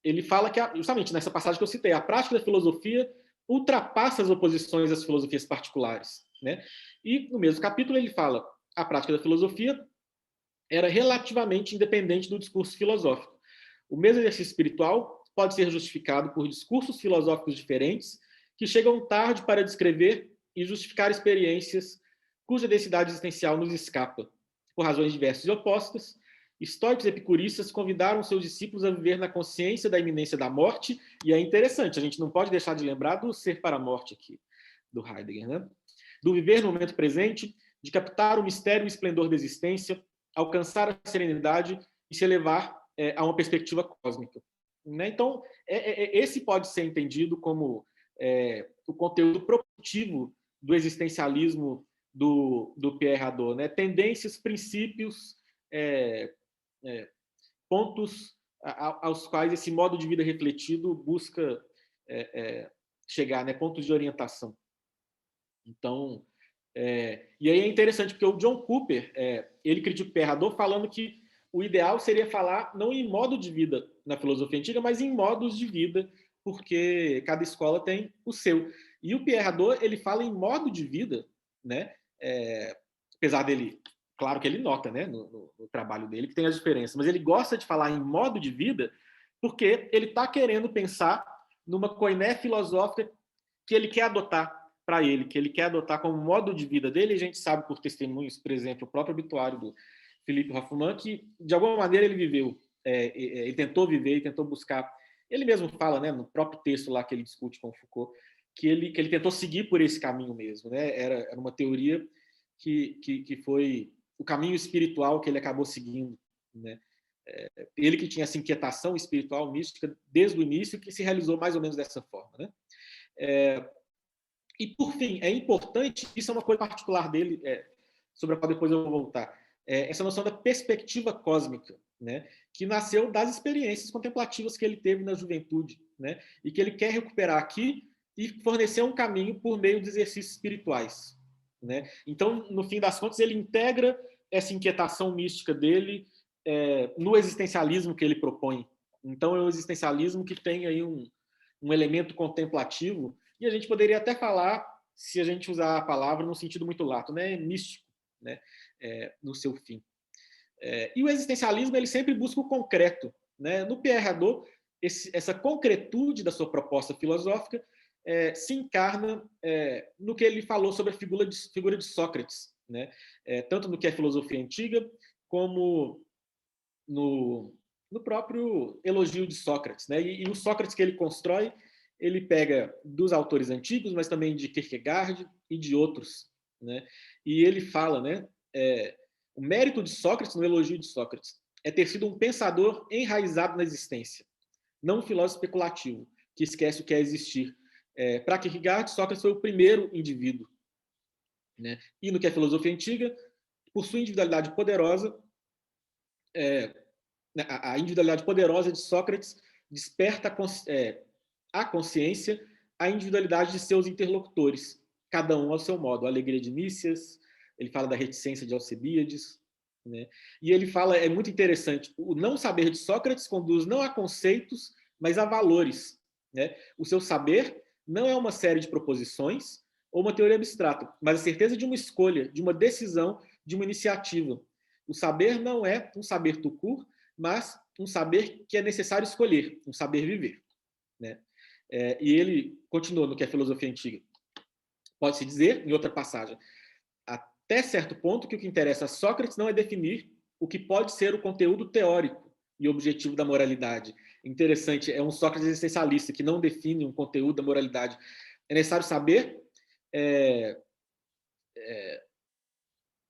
Ele fala que, justamente nessa passagem que eu citei, a prática da filosofia ultrapassa as oposições às filosofias particulares, né? E no mesmo capítulo ele fala a prática da filosofia era relativamente independente do discurso filosófico. O mesmo exercício espiritual pode ser justificado por discursos filosóficos diferentes que chegam tarde para descrever e justificar experiências cuja densidade existencial nos escapa, por razões diversas e opostas. Estoicos e epicuristas convidaram seus discípulos a viver na consciência da iminência da morte, e é interessante, a gente não pode deixar de lembrar do ser para a morte aqui, do Heidegger, né? Do viver no momento presente, de captar o mistério e o esplendor da existência, alcançar a serenidade e se elevar a uma perspectiva cósmica, né? Então, esse pode ser entendido como o conteúdo propulsivo do existencialismo do Pierre Hadot, né? Tendências, princípios, pontos aos quais esse modo de vida refletido busca chegar, né? Pontos de orientação. Então, e aí é interessante porque o John Cooper ele critica o Pierre Hadot falando que o ideal seria falar não em modo de vida na filosofia antiga, mas em modos de vida, porque cada escola tem o seu. E o Pierre Hadot ele fala em modo de vida, né? Apesar dele, claro que ele nota, né, no trabalho dele que tem as diferenças, mas ele gosta de falar em modo de vida porque ele está querendo pensar numa koiné filosófica que ele quer adotar para ele, que ele quer adotar como modo de vida dele. A gente sabe por testemunhos, por exemplo, o próprio obituário do Philippe Hoffmann, que de alguma maneira ele viveu, ele tentou viver e tentou buscar. Ele mesmo fala, né, no próprio texto lá que ele discute com Foucault, que ele tentou seguir por esse caminho mesmo, né? Era uma teoria que foi o caminho espiritual que ele acabou seguindo, né? Ele que tinha essa inquietação espiritual, mística, desde o início, que se realizou mais ou menos dessa forma, né? E, por fim, é importante, isso é uma coisa particular dele, sobre a qual depois eu vou voltar, essa noção da perspectiva cósmica, né? Que nasceu das experiências contemplativas que ele teve na juventude, né? E que ele quer recuperar aqui e fornecer um caminho por meio de exercícios espirituais, né? Então, no fim das contas, ele integra essa inquietação mística dele no existencialismo que ele propõe. Então, é um existencialismo que tem aí um elemento contemplativo, e a gente poderia até falar, se a gente usar a palavra no sentido muito lato, né, místico, né, no seu fim. E o existencialismo ele sempre busca o concreto, né? No Pierre Hadot, essa concretude da sua proposta filosófica se encarna no que ele falou sobre a figura de Sócrates, né? Tanto no que é filosofia antiga, como no próprio elogio de Sócrates, né? E o Sócrates que ele constrói, ele pega dos autores antigos, mas também de Kierkegaard e de outros, né? E ele fala, né? O mérito de Sócrates, no elogio de Sócrates, é ter sido um pensador enraizado na existência, não um filósofo especulativo, que esquece o que é existir. Para Kierkegaard, Sócrates foi o primeiro indivíduo, né? E no que é filosofia antiga, por sua individualidade poderosa, a individualidade poderosa de Sócrates desperta a consciência a individualidade de seus interlocutores, cada um ao seu modo. A alegria de Nícias, ele fala da reticência de Alcebíades, né? E ele fala, é muito interessante, o não saber de Sócrates conduz não a conceitos, mas a valores, né? O seu saber não é uma série de proposições ou uma teoria abstrata, mas a certeza de uma escolha, de uma decisão, de uma iniciativa. O saber não é um saber tout court, mas um saber que é necessário escolher, um saber viver, né? E ele continua no que é filosofia antiga. Pode-se dizer, em outra passagem, até certo ponto que o que interessa a Sócrates não é definir o que pode ser o conteúdo teórico e objetivo da moralidade. Interessante, é um Sócrates existencialista que não define um conteúdo da moralidade. É necessário saber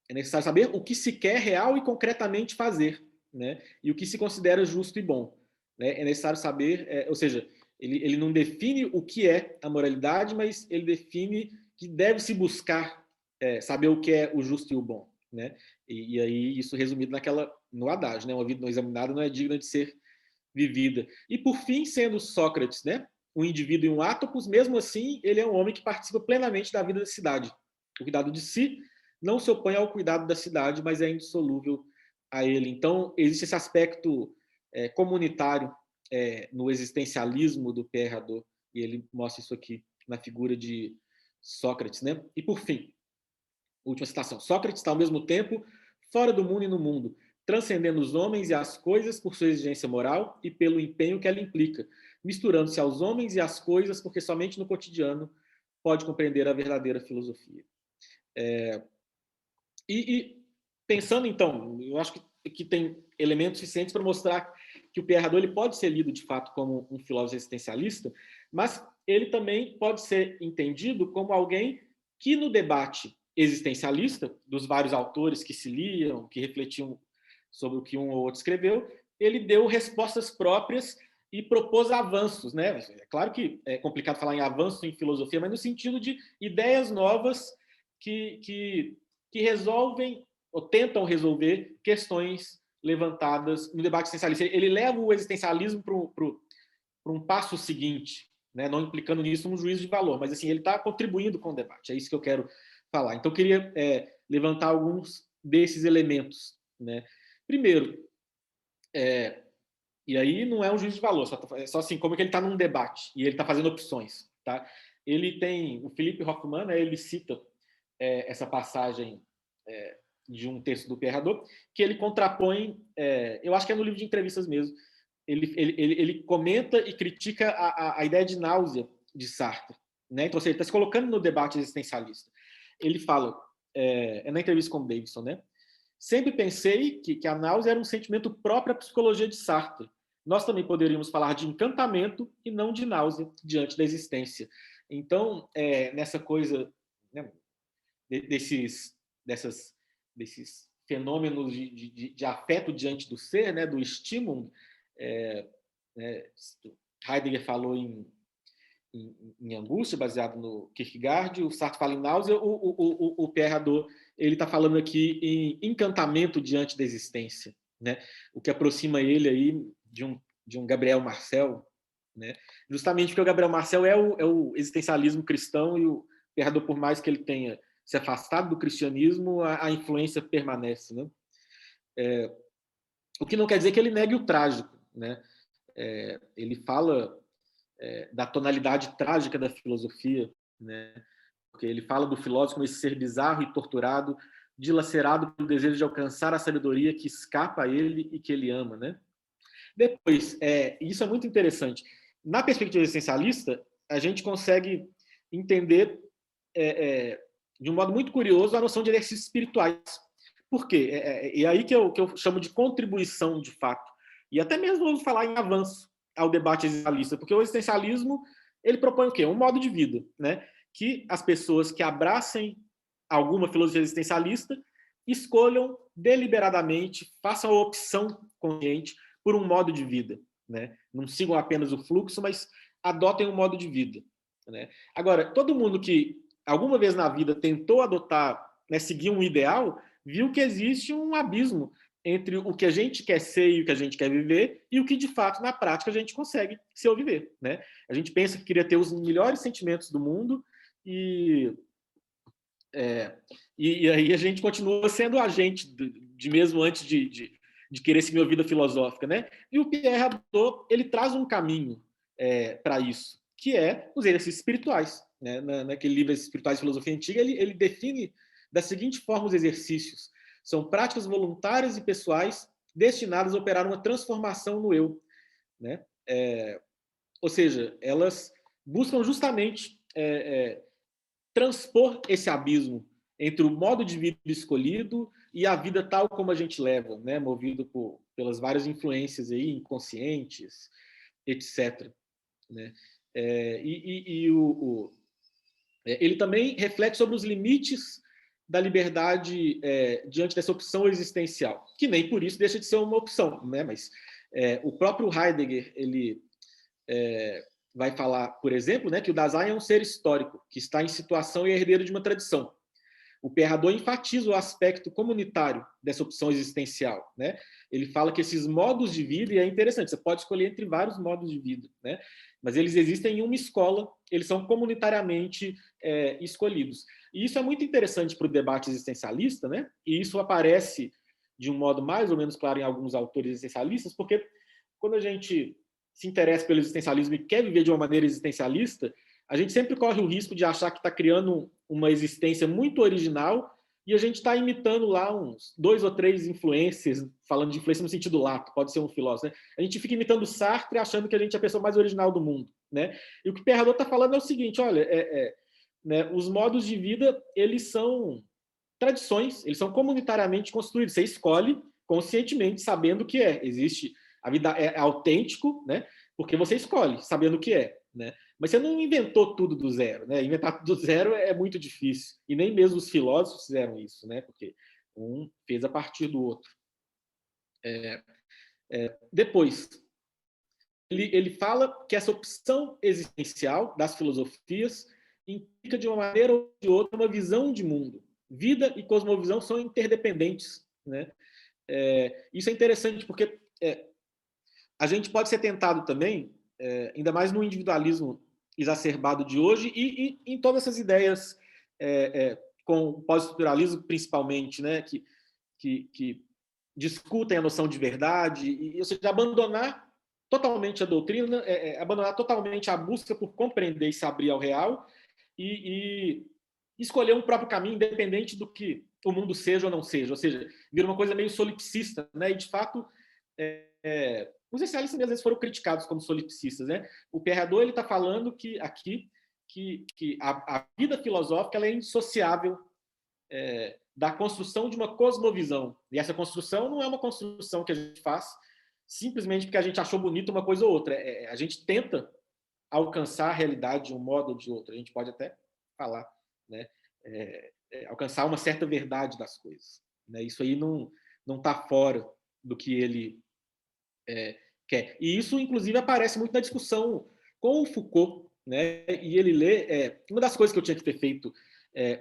é necessário saber o que se quer real e concretamente fazer, né? E o que se considera justo e bom, né? É necessário saber, ou seja, ele não define o que é a moralidade, mas ele define que deve se buscar saber o que é o justo e o bom, né? E aí isso resumido no adágio, né? Uma vida não examinada não é digna de ser vivida. E por fim, sendo Sócrates, né, um indivíduo e um átopos, mesmo assim, ele é um homem que participa plenamente da vida da cidade. O cuidado de si não se opõe ao cuidado da cidade, mas é indissolúvel a ele. Então, existe esse aspecto comunitário no existencialismo do Pierre Hadot, e ele mostra isso aqui na figura de Sócrates, né? E por fim, última citação. Sócrates está ao mesmo tempo fora do mundo e no mundo, transcendendo os homens e as coisas por sua exigência moral e pelo empenho que ela implica, misturando-se aos homens e às coisas, porque somente no cotidiano pode compreender a verdadeira filosofia. E pensando, então, eu acho que tem elementos suficientes para mostrar que o Pierre Hadot ele pode ser lido, de fato, como um filósofo existencialista, mas ele também pode ser entendido como alguém que, no debate existencialista, dos vários autores que se liam, que refletiam sobre o que um ou outro escreveu, ele deu respostas próprias e propôs avanços, né? É claro que é complicado falar em avanço em filosofia, mas no sentido de ideias novas que resolvem ou tentam resolver questões levantadas no debate existencialista. Ele leva o existencialismo para um passo seguinte, né? Não implicando nisso um juízo de valor, mas assim, ele está contribuindo com o debate. É isso que eu quero falar. Então, eu queria levantar alguns desses elementos, né? Primeiro, e aí não é um juízo de valor, só assim, como é que ele está num debate e ele está fazendo opções, tá? Ele tem, o Philippe Hoffmann, né, ele cita essa passagem de um texto do Pierre Hadot, que ele contrapõe, eu acho que é no livro de entrevistas mesmo, ele comenta e critica a ideia de náusea de Sartre, né? Então, ele está se colocando no debate existencialista. Ele fala, na entrevista com o Davidson, né? Sempre pensei que a náusea era um sentimento próprio à psicologia de Sartre. Nós também poderíamos falar de encantamento e não de náusea diante da existência. Então, nessa coisa, né, desses fenômenos de afeto diante do ser, né, do estímulo, Heidegger falou em angústia, baseado no Kierkegaard, o Sartre fala em náusea, o Pierre Hadot ele está falando aqui em encantamento diante da existência, né? O que aproxima ele aí de um Gabriel Marcel, né? Justamente porque o Gabriel Marcel é o existencialismo cristão e o Pierre Hadot, por mais que ele tenha se afastado do cristianismo, a influência permanece, né? O que não quer dizer que ele negue o trágico, né? Ele fala da tonalidade trágica da filosofia, né? Porque ele fala do filósofo como esse ser bizarro e torturado, dilacerado pelo desejo de alcançar a sabedoria que escapa a ele e que ele ama, né? Depois, isso é muito interessante. Na perspectiva existencialista, a gente consegue entender de um modo muito curioso a noção de exercícios espirituais. Por quê? E aí que eu chamo de contribuição de fato. E até mesmo vou falar em avanço ao debate existencialista, porque o existencialismo ele propõe o quê? Um modo de vida, né? Que as pessoas que abracem alguma filosofia existencialista escolham deliberadamente, façam a opção consciente por um modo de vida, né? Não sigam apenas o fluxo, mas adotem um modo de vida, né? Agora, todo mundo que alguma vez na vida tentou adotar, né, seguir um ideal, viu que existe um abismo entre o que a gente quer ser e o que a gente quer viver e o que, de fato, na prática, a gente consegue ser ou viver, né? A gente pensa que queria ter os melhores sentimentos do mundo e aí a gente continua sendo agente de mesmo antes de querer seguir uma vida filosófica, né? E o Pierre Hadot, ele traz um caminho para isso, que é os exercícios espirituais, né? Naquele livro Espirituais e Filosofia Antiga, ele define da seguinte forma os exercícios: são práticas voluntárias e pessoais destinadas a operar uma transformação no eu, né? Ou seja, elas buscam justamente transpor esse abismo entre o modo de vida escolhido e a vida tal como a gente leva, né? Movido pelas várias influências aí, inconscientes, etc. Né? Ele também reflete sobre os limites da liberdade diante dessa opção existencial, que nem por isso deixa de ser uma opção, né? Mas o próprio Heidegger, ele vai falar, por exemplo, né, que o Dasein é um ser histórico, que está em situação e é herdeiro de uma tradição. O Pierre Hadot enfatiza o aspecto comunitário dessa opção existencial, né? Ele fala que esses modos de vida, e é interessante, você pode escolher entre vários modos de vida, né? Mas eles existem em uma escola, eles são comunitariamente escolhidos. E isso é muito interessante para o debate existencialista, né? E isso aparece de um modo mais ou menos claro em alguns autores existencialistas, porque quando a gente se interessa pelo existencialismo e quer viver de uma maneira existencialista, a gente sempre corre o risco de achar que está criando uma existência muito original e a gente está imitando lá uns 2 ou 3 influências, falando de influência no sentido lato, pode ser um filósofo, né? A gente fica imitando Sartre achando que a gente é a pessoa mais original do mundo, né? E o que o Pierre Hadot está falando é o seguinte, olha, né, os modos de vida, eles são tradições, eles são comunitariamente construídos, você escolhe conscientemente, sabendo o que é. Existe, a vida é autêntico, né? Porque você escolhe, sabendo o que é, né? Mas você não inventou tudo do zero, né? Inventar tudo do zero é muito difícil. E nem mesmo os filósofos fizeram isso, né? Porque um fez a partir do outro. Depois, ele fala que essa opção existencial das filosofias implica de uma maneira ou de outra uma visão de mundo. Vida e cosmovisão são interdependentes, né? Isso é interessante porque a gente pode ser tentado também, ainda mais no individualismo exacerbado de hoje e em todas essas ideias com o pós-estruturalismo principalmente, né, que discutem a noção de verdade, ou seja, abandonar totalmente a doutrina, abandonar totalmente a busca por compreender e se abrir ao real e escolher um próprio caminho independente do que o mundo seja ou não seja, ou seja, vira uma coisa meio solipsista, né, e de fato os existencialistas às vezes foram criticados como solipsistas, né? O Pierre Hadot, ele está falando que aqui que a vida filosófica ela é indissociável da construção de uma cosmovisão. E essa construção não é uma construção que a gente faz simplesmente porque a gente achou bonito uma coisa ou outra. A gente tenta alcançar a realidade de um modo ou de outro. A gente pode até falar, né? Alcançar uma certa verdade das coisas. Né? Isso aí não está fora do que ele quer. E isso, inclusive, aparece muito na discussão com o Foucault, né? E ele lê... uma das coisas que eu tinha que ter feito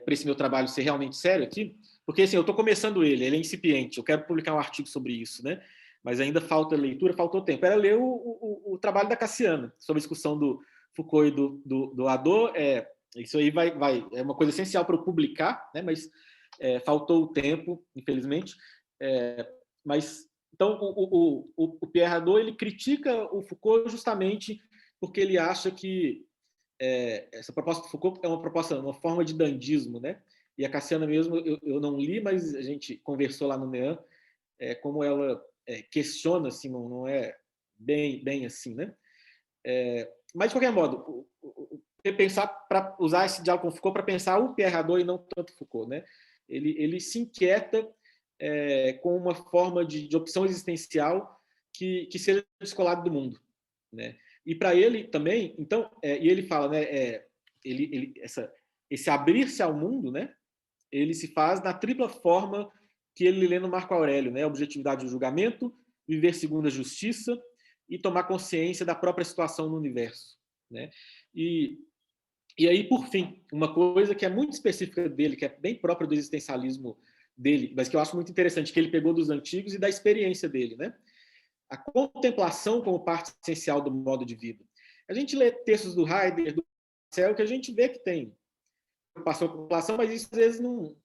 para esse meu trabalho ser realmente sério aqui, porque assim, eu estou começando ele é incipiente, eu quero publicar um artigo sobre isso, né? Mas ainda falta leitura, faltou tempo. Era ler o trabalho da Cassiana, sobre a discussão do Foucault e do Hadot. Isso aí é uma coisa essencial para eu publicar, né? Mas faltou o tempo, infelizmente. Mas então, o Pierre Hadot, ele critica o Foucault justamente porque ele acha que essa proposta do Foucault é uma forma de dandismo, né? E a Cassiana mesmo, eu não li, mas a gente conversou lá no NEAN, como ela questiona, assim, não é bem assim, né? Mas, de qualquer modo, pensar para usar esse diálogo com Foucault para pensar o Pierre Hadot e não tanto Foucault, né? Ele se inquieta com uma forma de opção existencial que seja descolado do mundo, né? E para ele também, então, e ele fala, né, esse abrir-se ao mundo, né, ele se faz na tripla forma que ele lê no Marco Aurélio, né, objetividade do julgamento, viver segundo a justiça e tomar consciência da própria situação no universo, né? E aí, por fim, uma coisa que é muito específica dele, que é bem própria do existencialismo dele, mas que eu acho muito interessante, que ele pegou dos antigos e da experiência dele, né? A contemplação como parte essencial do modo de vida. A gente lê textos do Heidegger, do Marcel, que a gente vê que tem preocupação com a contemplação, mas isso às vezes não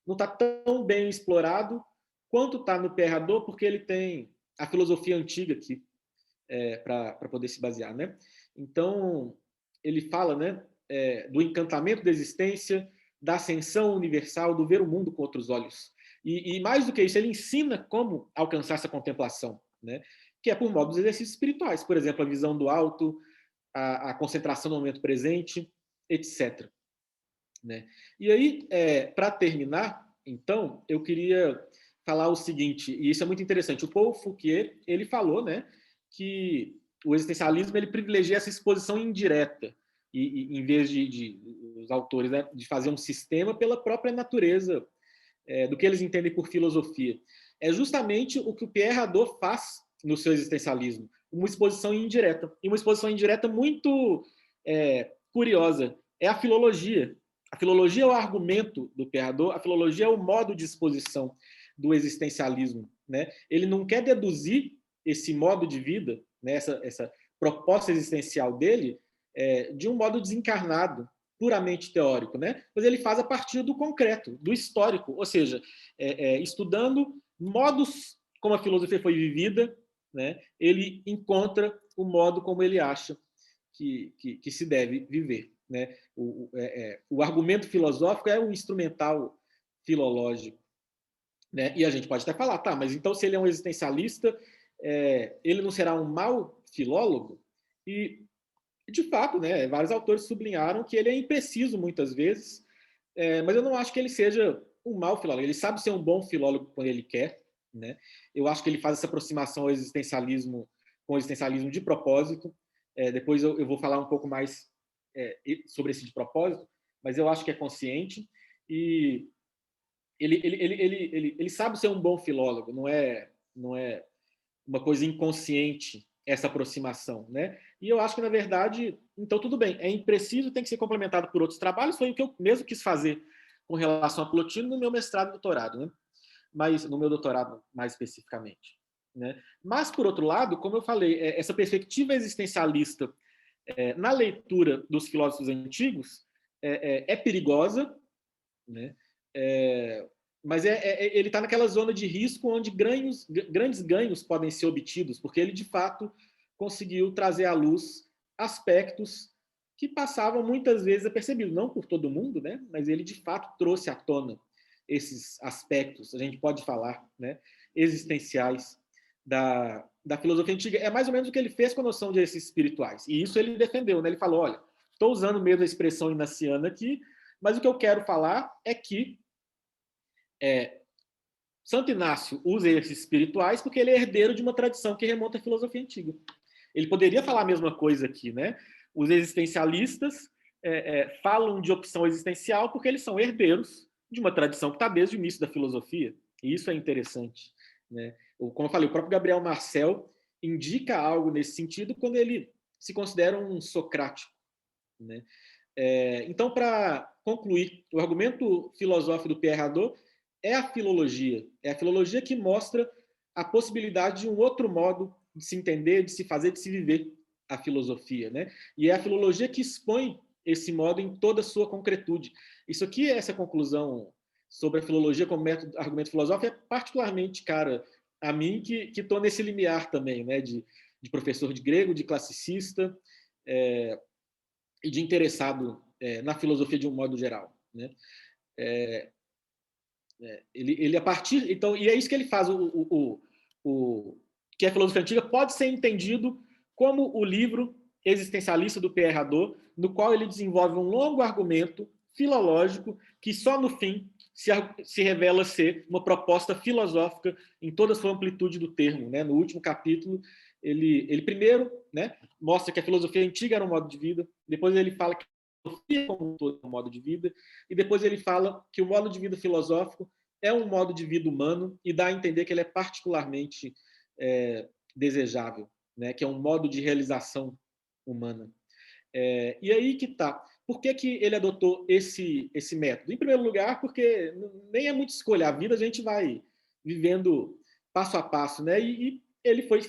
está tão bem explorado quanto está no Pierre Hadot, porque ele tem a filosofia antiga aqui para poder se basear, né? Então, ele fala, né, do encantamento da existência, da ascensão universal, do ver o mundo com outros olhos. E mais do que isso, ele ensina como alcançar essa contemplação, né? Que é por modo dos exercícios espirituais, por exemplo, a visão do alto, a concentração no momento presente, etc. Né? E aí, para terminar, então, eu queria falar o seguinte, e isso é muito interessante. O Paul Fouquier, ele falou, né, que o existencialismo ele privilegia essa exposição indireta, em vez de os autores, né, de fazer um sistema pela própria natureza do que eles entendem por filosofia. É justamente o que o Pierre Hadot faz no seu existencialismo, uma exposição indireta. E uma exposição indireta muito curiosa. É a filologia. A filologia é o argumento do Pierre Hadot, a filologia é o modo de exposição do existencialismo. Né? Ele não quer deduzir esse modo de vida, né, essa proposta existencial dele, de um modo desencarnado, puramente teórico, né? Mas ele faz a partir do concreto, do histórico, ou seja, estudando modos como a filosofia foi vivida, né? Ele encontra o modo como ele acha que se deve viver. Né? O argumento filosófico é um instrumental filológico. Né? E a gente pode até falar, tá, mas então se ele é um existencialista, ele não será um mau filólogo? E, de fato, né, vários autores sublinharam que ele é impreciso muitas vezes, mas eu não acho que ele seja um mau filólogo. Ele sabe ser um bom filólogo quando ele quer. Né? Eu acho que ele faz essa aproximação ao existencialismo com o existencialismo de propósito. Depois eu vou falar um pouco mais sobre esse de propósito, mas eu acho que é consciente e ele sabe ser um bom filólogo, não é uma coisa inconsciente essa aproximação, né? E eu acho que, na verdade, então tudo bem, é impreciso, tem que ser complementado por outros trabalhos, foi o que eu mesmo quis fazer com relação a Plotino no meu mestrado e doutorado, né? Mas no meu doutorado mais especificamente. Né? Mas, por outro lado, como eu falei, essa perspectiva existencialista na leitura dos filósofos antigos é perigosa, né? Mas ele está naquela zona de risco onde grandes ganhos podem ser obtidos, porque ele, de fato, conseguiu trazer à luz aspectos que passavam muitas vezes apercebidos, não por todo mundo, né? Mas ele, de fato, trouxe à tona esses aspectos, a gente pode falar, né, existenciais da filosofia antiga. É mais ou menos o que ele fez com a noção de exercícios espirituais. E isso ele defendeu, né? Ele falou, olha, estou usando mesmo a expressão inaciana aqui, mas o que eu quero falar é que Santo Inácio usa exercícios espirituais porque ele é herdeiro de uma tradição que remonta à filosofia antiga. Ele poderia falar a mesma coisa aqui, né? Os existencialistas falam de opção existencial porque eles são herdeiros de uma tradição que está desde o início da filosofia. E isso é interessante. Né? Como eu falei, o próprio Gabriel Marcel indica algo nesse sentido quando ele se considera um socrático. Né? Então, para concluir, o argumento filosófico do Pierre Hadot é a filologia. É a filologia que mostra a possibilidade de um outro modo de se entender, de se fazer, de se viver a filosofia. Né? E é a filologia que expõe esse modo em toda a sua concretude. Isso aqui, essa conclusão sobre a filologia como método, argumento filosófico, é particularmente cara a mim, que estou nesse limiar também, né? de professor de grego, de classicista e de interessado na filosofia de um modo geral. Né? Ele a partir... Então, e é isso que ele faz. Que a filosofia antiga pode ser entendido como o livro existencialista do Pierre Hadot, no qual ele desenvolve um longo argumento filológico que só no fim se revela ser uma proposta filosófica em toda a sua amplitude do termo. Né? No último capítulo, ele primeiro, né, mostra que a filosofia antiga era um modo de vida, depois ele fala que a filosofia como um todo é um modo de vida, e depois ele fala que o modo de vida filosófico é um modo de vida humano e dá a entender que ele é particularmente desejável, né? Que é um modo de realização humana. E aí que está. por que ele adotou esse método? Em primeiro lugar, porque nem é muito escolha. A vida a gente vai vivendo passo a passo, né? E ele foi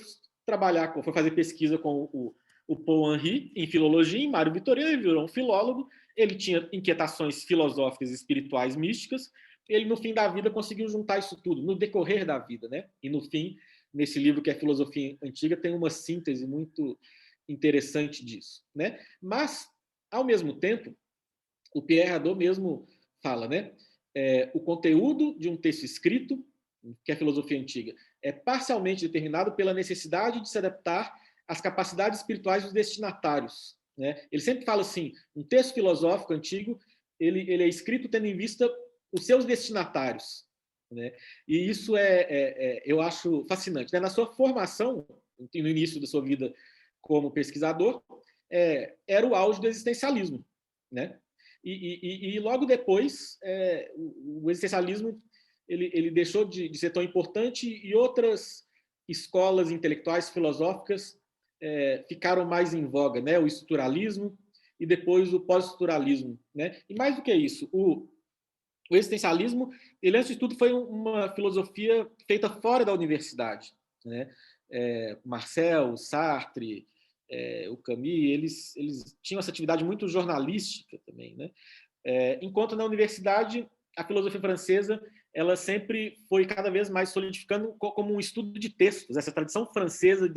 foi fazer pesquisa com o Paul Henry em filologia, em Mário Vitorino, ele virou um filólogo, ele tinha inquietações filosóficas, espirituais, místicas, ele no fim da vida conseguiu juntar isso tudo, no decorrer da vida, né? E no fim, nesse livro que é Filosofia Antiga, tem uma síntese muito interessante disso, né? Mas, ao mesmo tempo, o Pierre Hadot mesmo fala, né? O conteúdo de um texto escrito, que é a filosofia antiga, é parcialmente determinado pela necessidade de se adaptar às capacidades espirituais dos destinatários, né? Ele sempre fala assim, um texto filosófico antigo, ele é escrito tendo em vista os seus destinatários, né? E isso eu acho fascinante, né? Na sua formação, no início da sua vida como pesquisador, era o auge do existencialismo, né? E logo depois, o existencialismo ele deixou de ser tão importante e outras escolas intelectuais, filosóficas, ficaram mais em voga, né? O estruturalismo e depois o pós-estruturalismo, né? E mais do que isso, o existencialismo, ele antes de tudo foi uma filosofia feita fora da universidade, né? Marcel, Sartre, o Camus, eles tinham essa atividade muito jornalística também, né? Enquanto na universidade a filosofia francesa ela sempre foi cada vez mais solidificando como um estudo de textos, essa tradição francesa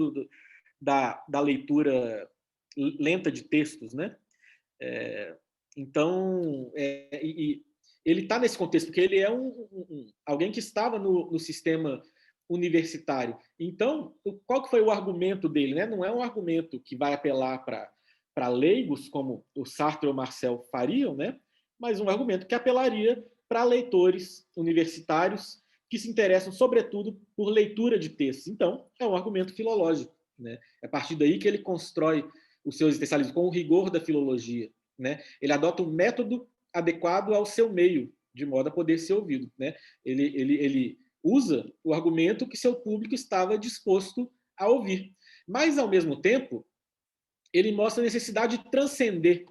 da leitura lenta de textos, né? Então, ele está nesse contexto, porque ele é alguém que estava no sistema universitário. Então, qual que foi o argumento dele? Né? Não é um argumento que vai apelar para leigos, como o Sartre ou o Marcel fariam, né? Mas um argumento que apelaria para leitores universitários que se interessam, sobretudo, por leitura de textos. Então, é um argumento filológico, né? É a partir daí que ele constrói o seu existencialismo, com o rigor da filologia, né? Ele adota um método adequado ao seu meio, de modo a poder ser ouvido, né? Ele usa o argumento que seu público estava disposto a ouvir. Mas, ao mesmo tempo, ele mostra a necessidade de transcender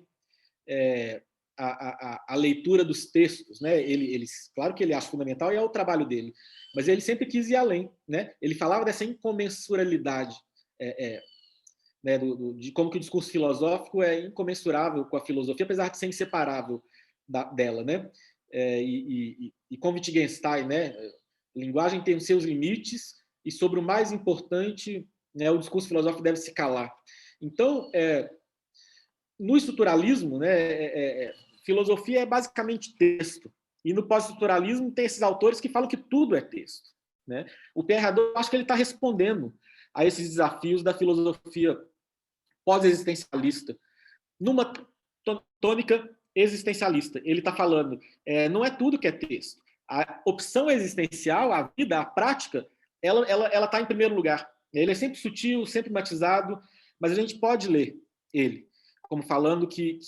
a leitura dos textos, né? Claro que ele acha fundamental e é o trabalho dele, mas ele sempre quis ir além, né? Ele falava dessa incomensuralidade, né, de como que o discurso filosófico é incomensurável com a filosofia, apesar de ser inseparável dela, né? E com Wittgenstein, né? Linguagem tem os seus limites e sobre o mais importante, né, o discurso filosófico deve se calar. Então, no estruturalismo, né, filosofia é basicamente texto. E no pós-estruturalismo tem esses autores que falam que tudo é texto, né? O Pierre Hadot, acho que ele está respondendo a esses desafios da filosofia pós-existencialista, numa tônica existencialista. Ele está falando, não é tudo que é texto. A opção existencial, a vida, a prática, ela está em primeiro lugar. Ele é sempre sutil, sempre matizado, mas a gente pode ler ele como falando que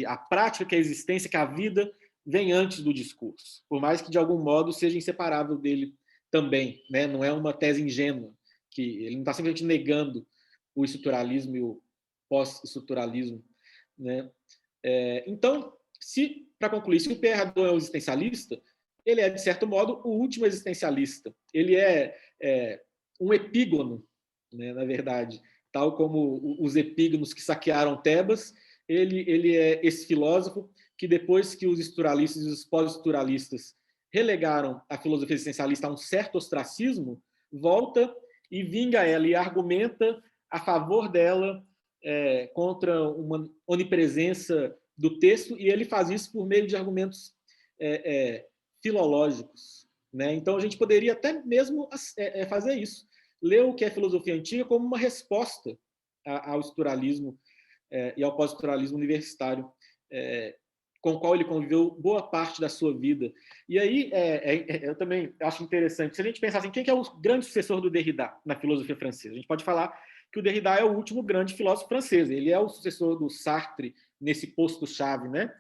a prática, que a existência, que a vida vem antes do discurso, por mais que de algum modo seja inseparável dele também, né? Não é uma tese ingênua, que ele não está simplesmente negando o estruturalismo e o pós-estruturalismo, né? Então, para concluir, se o Pierre Hadot é um existencialista, ele é, de certo modo, o último existencialista. Ele é um epígono, né, na verdade, tal como os epígonos que saquearam Tebas, ele é esse filósofo que, depois que os estruturalistas e os pós-estruturalistas relegaram a filosofia existencialista a um certo ostracismo, volta e vinga ela e argumenta a favor dela contra uma onipresença do texto, e ele faz isso por meio de argumentos filológicos, né? Então, a gente poderia até mesmo fazer isso, ler o que é filosofia antiga como uma resposta ao estruturalismo e ao pós-estruturalismo universitário, com o qual ele conviveu boa parte da sua vida. E aí, eu também acho interessante, se a gente pensar assim, quem é o grande sucessor do Derrida na filosofia francesa? A gente pode falar que o Derrida é o último grande filósofo francês, ele é o sucessor do Sartre nesse posto-chave, né?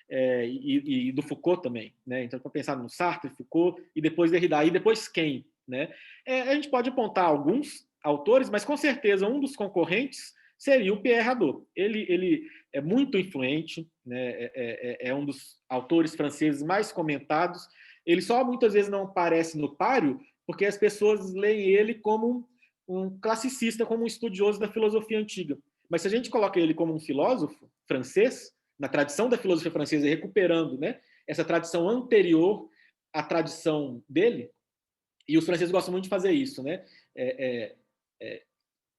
E do Foucault também, né? Então, para pensar no Sartre, Foucault e depois Derrida, e depois quem, né? A gente pode apontar alguns autores, mas com certeza um dos concorrentes seria o Pierre Hadot. Ele é muito influente, né? É um dos autores franceses mais comentados. Ele só muitas vezes não aparece no páreo porque as pessoas leem ele como um classicista, como um estudioso da filosofia antiga. Mas se a gente coloca ele como um filósofo francês, na tradição da filosofia francesa, recuperando, né, essa tradição anterior à tradição dele, e os franceses gostam muito de fazer isso, né?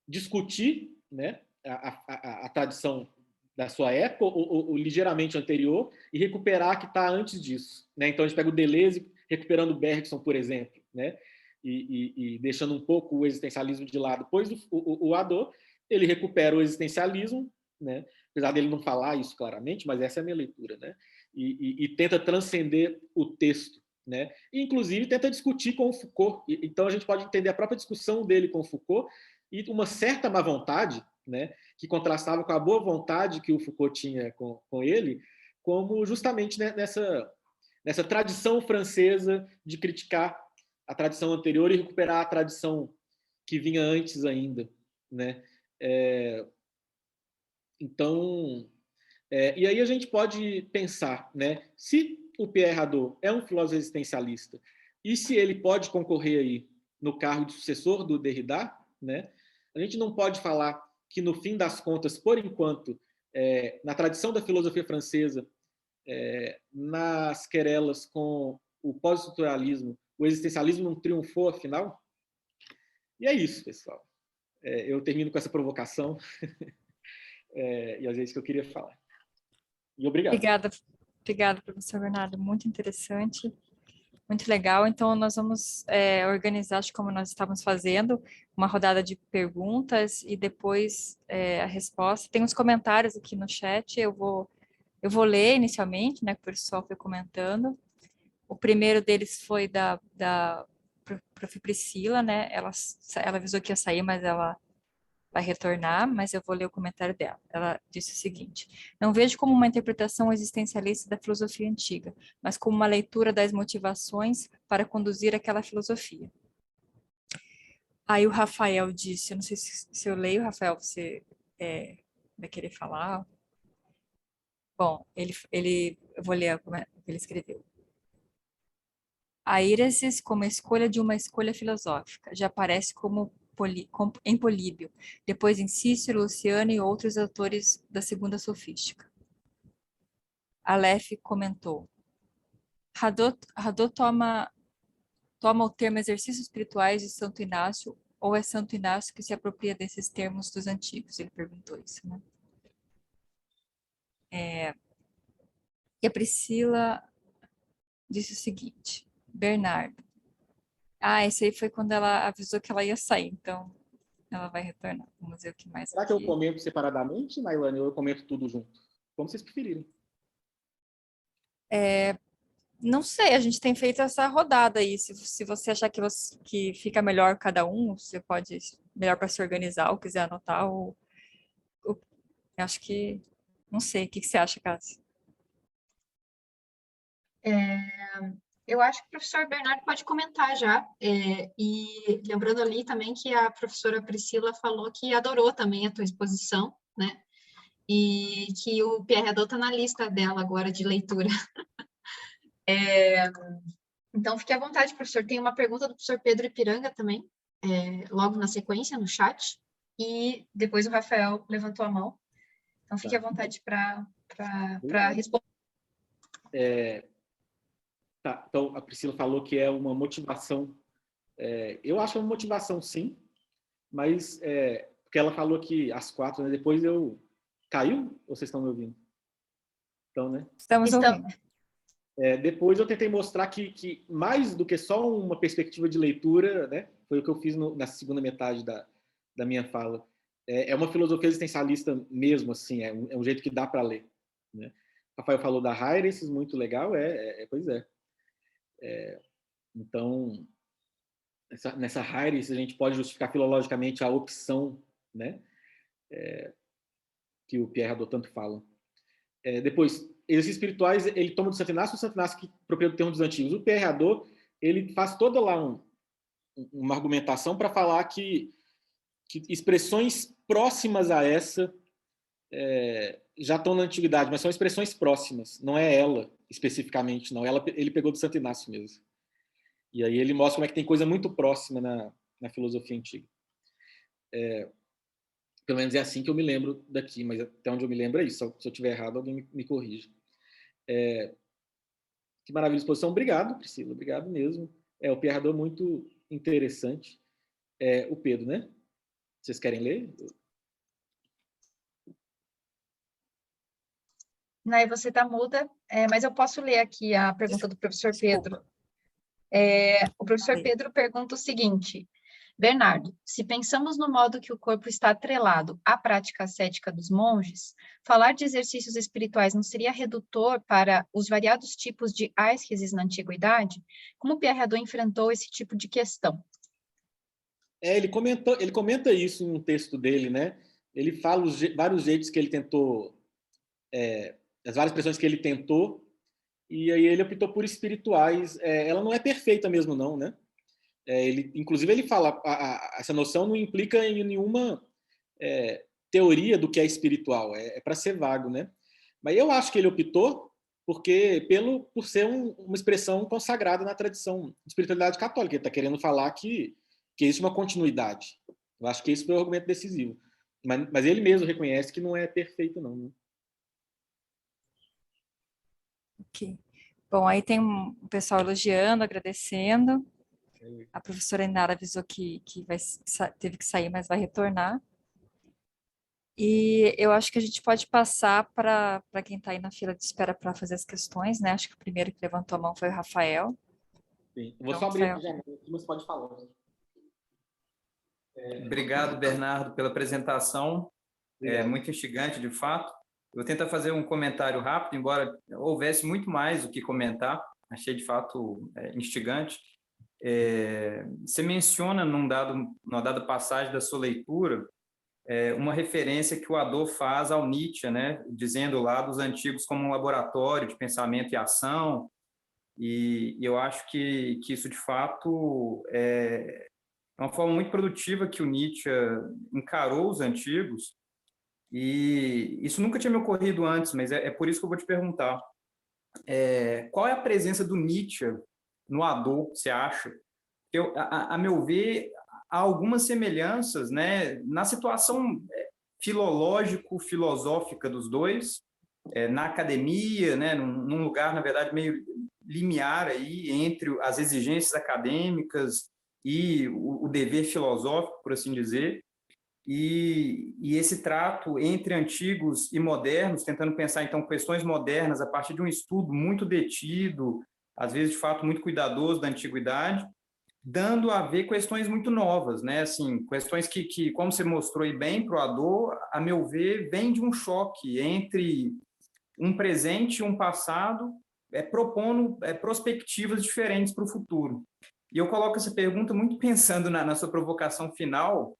Discutir, né, a tradição da sua época, ou ligeiramente anterior, e recuperar a que está antes disso. Né? Então, a gente pega o Deleuze recuperando Bergson, por exemplo, né? E deixando um pouco o existencialismo de lado. Depois, o Hadot, ele recupera o existencialismo, né? Apesar dele não falar isso claramente, mas essa é a minha leitura, né? E tenta transcender o texto, né? E, inclusive, tenta discutir com o Foucault. Então, a gente pode entender a própria discussão dele com o Foucault e uma certa má vontade, né, que contrastava com a boa vontade que o Foucault tinha com ele, como justamente, né, nessa tradição francesa de criticar a tradição anterior e recuperar a tradição que vinha antes ainda, né? Então, e aí a gente pode pensar, né, se o Pierre Hadot é um filósofo existencialista e se ele pode concorrer aí no cargo de sucessor do Derrida, né, a gente não pode falar que, no fim das contas, por enquanto, na tradição da filosofia francesa, nas querelas com o pós-estruturalismo, o existencialismo não triunfou, afinal? E é isso, pessoal. Eu termino com essa provocação e às vezes que eu queria falar. E obrigado. Obrigada, professor Bernardo. Muito interessante. Muito legal. Então, nós vamos organizar, acho, como nós estávamos fazendo, uma rodada de perguntas e depois a resposta. Tem uns comentários aqui no chat, eu vou ler inicialmente, né, que o pessoal foi comentando. O primeiro deles foi da prof. Priscila, né, ela avisou que ia sair, mas ela vai retornar, mas eu vou ler o comentário dela. Ela disse o seguinte: não vejo como uma interpretação existencialista da filosofia antiga, mas como uma leitura das motivações para conduzir aquela filosofia. Aí o Rafael disse, eu não sei se eu leio, Rafael, você vai querer falar? Bom, eu vou ler o que ele escreveu. A íresis como a escolha de uma escolha filosófica, já aparece em Políbio, depois em Cícero, Luciano e outros autores da segunda sofística. Aleph comentou: Hadot toma o termo exercícios espirituais de Santo Inácio, ou é Santo Inácio que se apropria desses termos dos antigos? Ele perguntou isso, né? E a Priscila disse o seguinte: Bernardo. Esse aí foi quando ela avisou que ela ia sair, então ela vai retornar. Vamos ver o que mais. Será que eu comento separadamente, Nailane, ou eu comento tudo junto? Como vocês preferirem. Não sei, a gente tem feito essa rodada aí. Se você achar que fica melhor cada um, você pode, melhor para se organizar, ou quiser anotar, eu acho que, não sei, o que você acha, Cássia? Eu acho que o professor Bernardo pode comentar já, e lembrando ali também que a professora Priscila falou que adorou também a tua exposição, né? E que o Pierre Hadot está na lista dela agora de leitura. Então, fique à vontade, professor. Tem uma pergunta do professor Pedro Ipiranga também, logo na sequência, no chat, e depois o Rafael levantou a mão. Então, fique à vontade para responder. Tá, então, a Priscila falou que é uma motivação. Eu acho uma motivação, sim, mas porque ela falou que às 4, né, depois eu... Caiu? Ou vocês estão me ouvindo? Então, né? Estamos ouvindo. Depois eu tentei mostrar que mais do que só uma perspectiva de leitura, né, foi o que eu fiz na segunda metade da minha fala. É uma filosofia existencialista mesmo, assim, é um jeito que dá para ler. Né? O Rafael falou da Heiresis, muito legal, pois é. Então, nessa Heiresis a gente pode justificar filologicamente a opção, né, que o Pierre Hadot tanto fala. Depois, exercícios espirituais, ele toma do Santo Inácio, o Santo Inácio que apropria do termo dos antigos. O Pierre Hadot, ele faz toda lá uma argumentação para falar que que expressões próximas a essa já estão na antiguidade, mas são expressões próximas, não é ela especificamente, não. Ele pegou do Santo Inácio mesmo. E aí ele mostra como é que tem coisa muito próxima na filosofia antiga. Pelo menos é assim que eu me lembro daqui, mas até onde eu me lembro é isso. Se eu estiver errado, alguém me corrija. Que maravilha de exposição. Obrigado, Priscila. Obrigado mesmo. O Pierre Hadot é muito interessante. O Pedro, né? Vocês querem ler? Nai, você está muda, mas eu posso ler aqui a pergunta do professor Pedro. O professor Pedro pergunta o seguinte: Bernardo, se pensamos no modo que o corpo está atrelado à prática ascética dos monges, falar de exercícios espirituais não seria redutor para os variados tipos de ascesis na antiguidade? Como Pierre Hadot enfrentou esse tipo de questão? Ele comenta isso em um texto dele, né? Ele fala vários jeitos que ele tentou, as várias expressões que ele tentou, e aí ele optou por espirituais. Ela não é perfeita mesmo, não, né? Inclusive, ele fala, essa noção não implica em nenhuma teoria do que é espiritual, para ser vago, né? Mas eu acho que ele optou por ser uma expressão consagrada na tradição de espiritualidade católica. Ele está querendo falar que existe uma continuidade. Eu acho que esse foi o argumento decisivo. Mas ele mesmo reconhece que não é perfeito, não. Né? Ok. Bom, aí tem um pessoal elogiando, agradecendo. A professora Inara avisou que teve que sair, mas vai retornar. E eu acho que a gente pode passar para quem está aí na fila de espera para fazer as questões, né? Acho que o primeiro que levantou a mão foi o Rafael. Sim. Vou só abrir aqui, mas pode falar. Obrigado, Bernardo, pela apresentação. Obrigado. Muito instigante, de fato. Eu vou tentar fazer um comentário rápido, embora houvesse muito mais o que comentar. Achei, de fato, instigante. Você menciona numa dada passagem da sua leitura uma referência que o Hadot faz ao Nietzsche, né? Dizendo lá dos antigos como um laboratório de pensamento e ação, e eu acho que isso, de fato, é uma forma muito produtiva que o Nietzsche encarou os antigos, e isso nunca tinha me ocorrido antes, mas é por isso que eu vou te perguntar. Qual é a presença do Nietzsche no Hadot, você acha? A meu ver, há algumas semelhanças, né, na situação filológico-filosófica dos dois, na academia, né, num lugar, na verdade, meio limiar aí entre as exigências acadêmicas e o dever filosófico, por assim dizer, e esse trato entre antigos e modernos, tentando pensar, então, questões modernas a partir de um estudo muito detido, às vezes, de fato, muito cuidadoso da antiguidade, dando a ver questões muito novas, né? Assim, questões que como você mostrou aí bem para o Hadot, a meu ver, vem de um choque entre um presente e um passado, propondo perspectivas diferentes para o futuro. E eu coloco essa pergunta muito pensando na sua provocação final,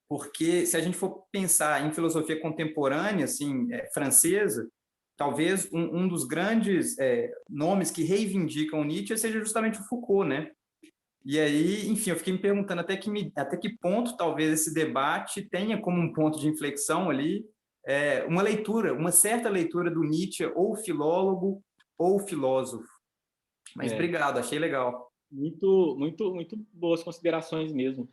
porque se a gente for pensar em filosofia contemporânea, assim, francesa, talvez um dos grandes nomes que reivindicam Nietzsche seja justamente o Foucault, né? E aí, enfim, eu fiquei me perguntando até que ponto talvez esse debate tenha como um ponto de inflexão ali uma certa leitura do Nietzsche, ou filólogo ou filósofo. Mas obrigado, achei legal. Muito, muito, muito boas considerações mesmo.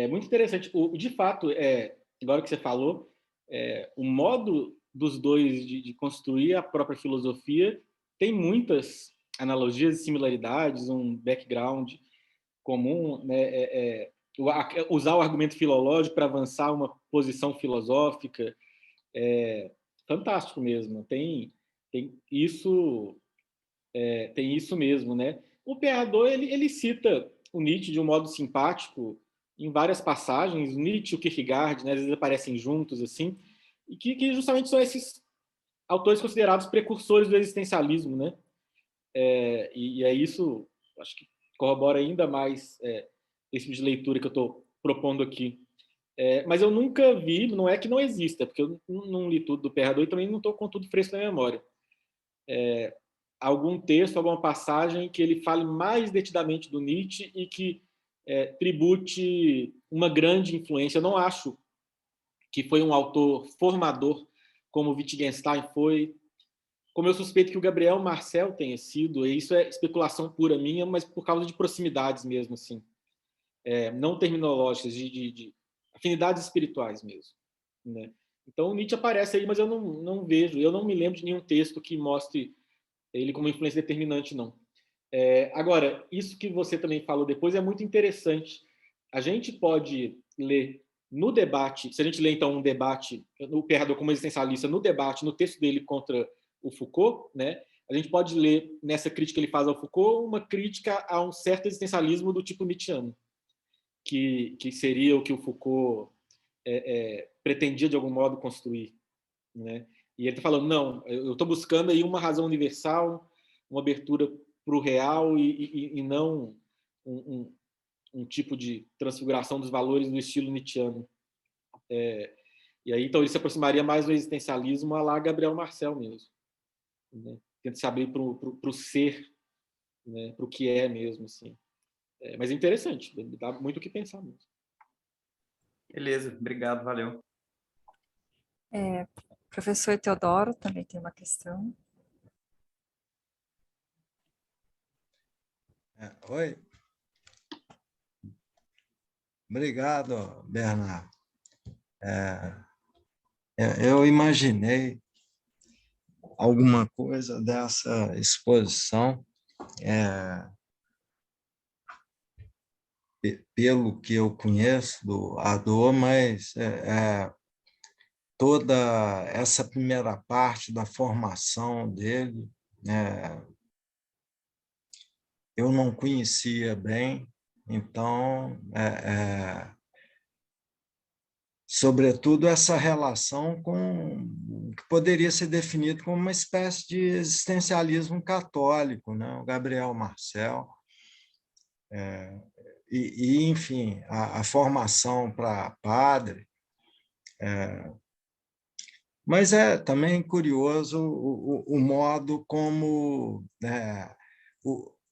Muito interessante. De fato, agora que você falou, o modo dos dois de construir a própria filosofia tem muitas analogias e similaridades, um background comum, né? Usar o argumento filológico para avançar uma posição filosófica, fantástico mesmo. Tem isso mesmo, né? O Pierre Hadot, ele cita o Nietzsche de um modo simpático em várias passagens. O Nietzsche e o Kierkegaard, né, às vezes aparecem juntos assim, e que justamente são esses autores considerados precursores do existencialismo, né? E é isso, acho que corrobora ainda mais esse tipo de leitura que eu estou propondo aqui. Mas eu nunca vi, não é que não exista, porque eu não li tudo do Pierre Hadot e também não estou com tudo fresco na memória. Algum texto, alguma passagem que ele fale mais detidamente do Nietzsche e que tribute uma grande influência. Eu não acho que foi um autor formador como Wittgenstein foi, como eu suspeito que o Gabriel Marcel tenha sido, e isso é especulação pura minha, mas por causa de proximidades mesmo, assim, não terminológicas, de afinidades espirituais mesmo, né? Então, o Nietzsche aparece aí, mas eu não vejo, eu não me lembro de nenhum texto que mostre ele como influência determinante, não. Agora, isso que você também falou depois é muito interessante. A gente pode ler no debate, se a gente lê, então, um debate, o Pierre Hadot como existencialista, no debate, no texto dele contra o Foucault, né, a gente pode ler, nessa crítica que ele faz ao Foucault, uma crítica a um certo existencialismo do tipo nietzschiano, que seria o que o Foucault pretendia, de algum modo, construir, né? E ele está falando, não, eu estou buscando aí uma razão universal, uma abertura para o real e não um tipo de transfiguração dos valores no estilo nietzschiano. E aí, então, ele se aproximaria mais do existencialismo a lá Gabriel Marcel mesmo, né? Tenta se abrir para o ser, né? Para o que é mesmo, assim. Mas é interessante, dá muito o que pensar mesmo. Beleza, obrigado, valeu. Professor Teodoro também tem uma questão. Oi. Obrigado, Bernardo. Eu imaginei alguma coisa dessa exposição, pelo que eu conheço do Hadot, mas toda essa primeira parte da formação dele, eu não conhecia bem, então, sobretudo essa relação com o que poderia ser definido como uma espécie de existencialismo católico, né? O Gabriel Marcel, enfim, a formação para padre. Mas é também curioso o modo como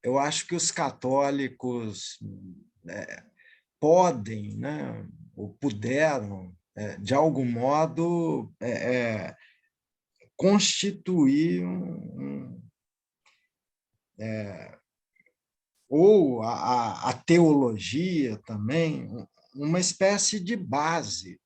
eu acho que os católicos podem, né, ou puderam, de algum modo, constituir ou a teologia também, uma espécie de base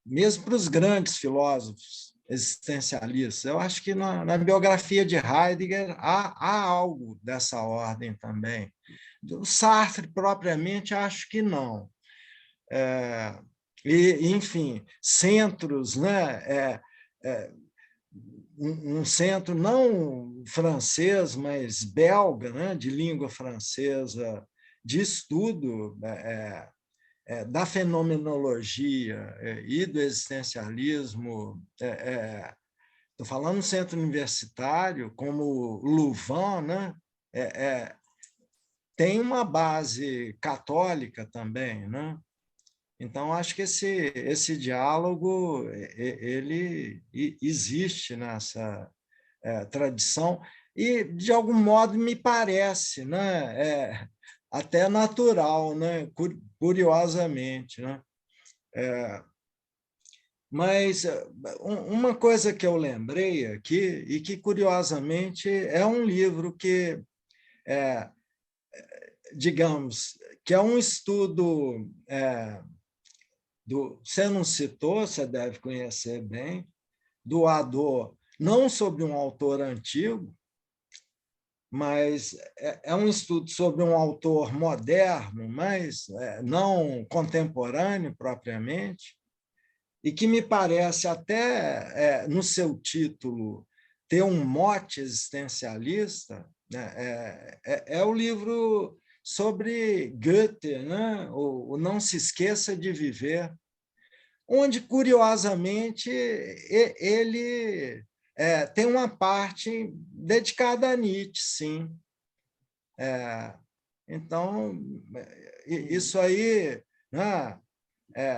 mesmo para os grandes filósofos existencialistas. Eu acho que na biografia de Heidegger há algo dessa ordem também. Do Sartre, propriamente, acho que não. Enfim, centros, né? Um centro não francês, mas belga, né? De língua francesa, de estudo da fenomenologia e do existencialismo. Estou falando no centro universitário, como Louvain, né? Tem uma base católica também, né? Então, acho que esse diálogo ele existe nessa tradição e, de algum modo, me parece, né? Até natural, né? Curiosamente, né? Mas uma coisa que eu lembrei aqui, e que, curiosamente, é um livro que, digamos, que é um estudo você não citou, você deve conhecer bem, do Hadot, não sobre um autor antigo, mas é um estudo sobre um autor moderno, mas não contemporâneo propriamente, e que me parece até, no seu título, ter um mote existencialista, né? É o livro sobre Goethe, né? O Não Se Esqueça de Viver, onde, curiosamente, ele tem uma parte dedicada a Nietzsche, sim. Então, isso aí, né,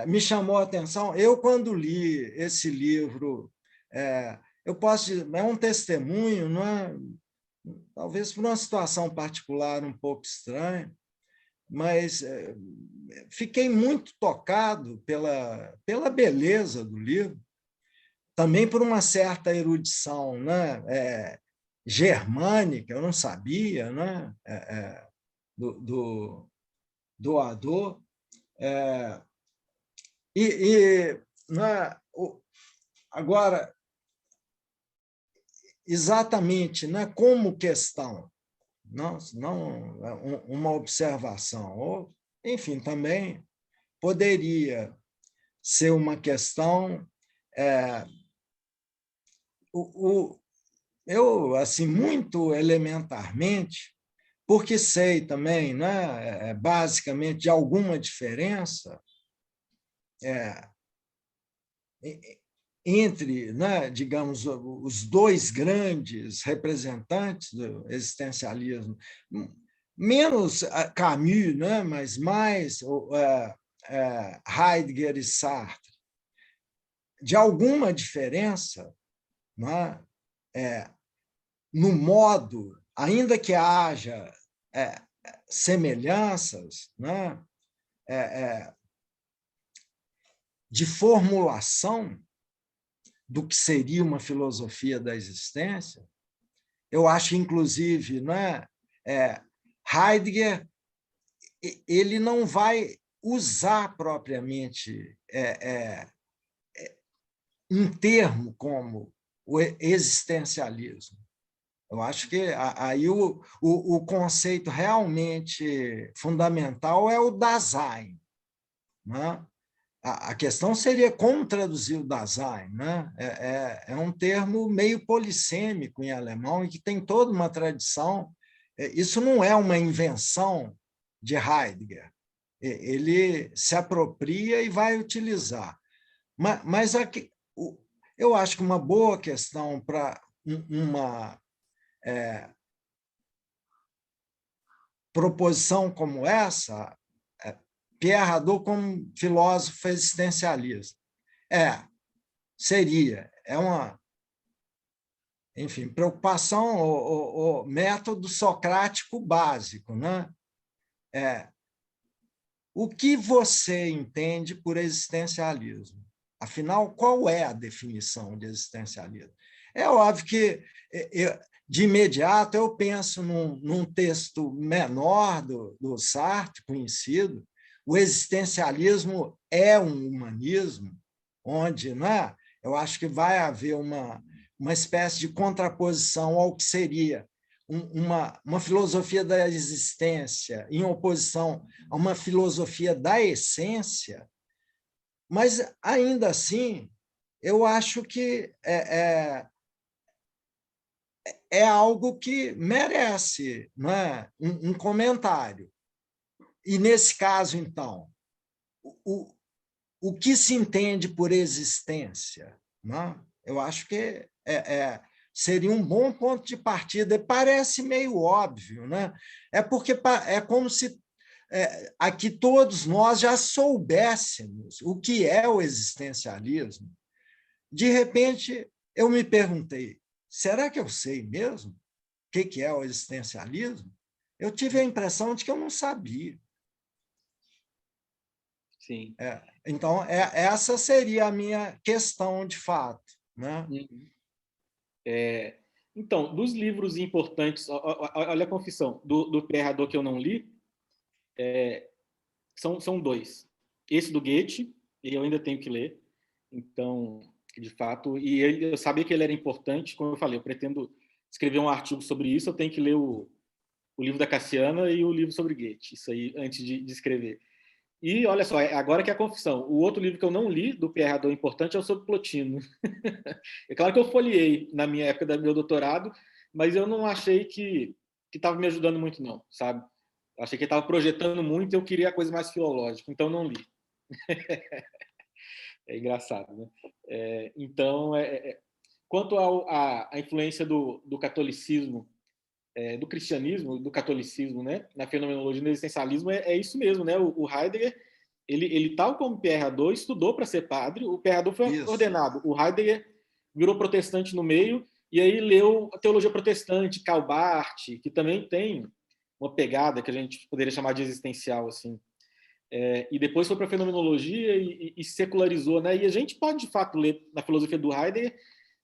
me chamou a atenção. Eu, quando li esse livro, eu posso dizer, é um testemunho, não é? talvez por uma situação particular um pouco estranha, mas fiquei muito tocado pela beleza do livro, também por uma certa erudição, né? Germânica, eu não sabia, né? Do Adorno. Né? Agora, exatamente, né? Como questão, não uma observação, ou, enfim, também poderia ser uma questão. Eu, assim, muito elementarmente, porque sei também, né, basicamente, de alguma diferença entre, né, digamos, os dois grandes representantes do existencialismo, menos Camus, né, mas mais Heidegger e Sartre, de alguma diferença, né, no modo, ainda que haja semelhanças, né, de formulação do que seria uma filosofia da existência. Eu acho, inclusive, né, Heidegger ele não vai usar propriamente um termo como o existencialismo. Eu acho que aí o conceito realmente fundamental é o Dasein, né? A questão seria como traduzir o Dasein, né? É um termo meio polissêmico em alemão e que tem toda uma tradição. Isso não é uma invenção de Heidegger. Ele se apropria e vai utilizar. Mas aqui, eu acho que uma boa questão para uma proposição como essa, Pierre Hadot como filósofo existencialista, seria uma, enfim, preocupação, o método socrático básico, né? O que você entende por existencialismo? Afinal, qual é a definição de existencialismo? É óbvio que de imediato eu penso num texto menor do Sartre, conhecido. O existencialismo é um humanismo, onde, né, eu acho que vai haver uma espécie de contraposição ao que seria uma filosofia da existência em oposição a uma filosofia da essência, mas, ainda assim, eu acho que é algo que merece, não é, um comentário. E, nesse caso, então, o que se entende por existência? Não? Eu acho que seria um bom ponto de partida. E parece meio óbvio, né? Porque é como se aqui todos nós já soubéssemos o que é o existencialismo. De repente, eu me perguntei, será que eu sei mesmo o que é o existencialismo? Eu tive a impressão de que eu não sabia. Sim. Então, essa seria a minha questão, de fato, né? Então, dos livros importantes, olha a confissão, do Pierre Hadot que eu não li, são dois. Esse do Goethe, eu ainda tenho que ler. Então, de fato, e eu sabia que ele era importante, como eu falei, eu pretendo escrever um artigo sobre isso, eu tenho que ler o livro da Cassiana e o livro sobre Goethe, isso aí, antes de escrever. E, olha só, agora que é a confissão, o outro livro que eu não li, do Pierre Hadot, importante, é o sobre Plotino. É claro que eu folheei na minha época do meu doutorado, mas eu não achei que estava me ajudando muito, não, sabe? Eu achei que estava projetando muito e eu queria a coisa mais filológica, então não li. É engraçado, né? Então, quanto à influência do catolicismo, do cristianismo, do catolicismo, né, na fenomenologia do existencialismo, é isso mesmo, né? O Heidegger, ele tal como Pierre Hadot, estudou para ser padre. O Pierre Hadot foi ordenado. O Heidegger virou protestante no meio, e aí leu a teologia protestante, Karl Barth, que também tem uma pegada que a gente poderia chamar de existencial, assim. E depois foi para a fenomenologia e secularizou, né? E a gente pode, de fato, ler na filosofia do Heidegger,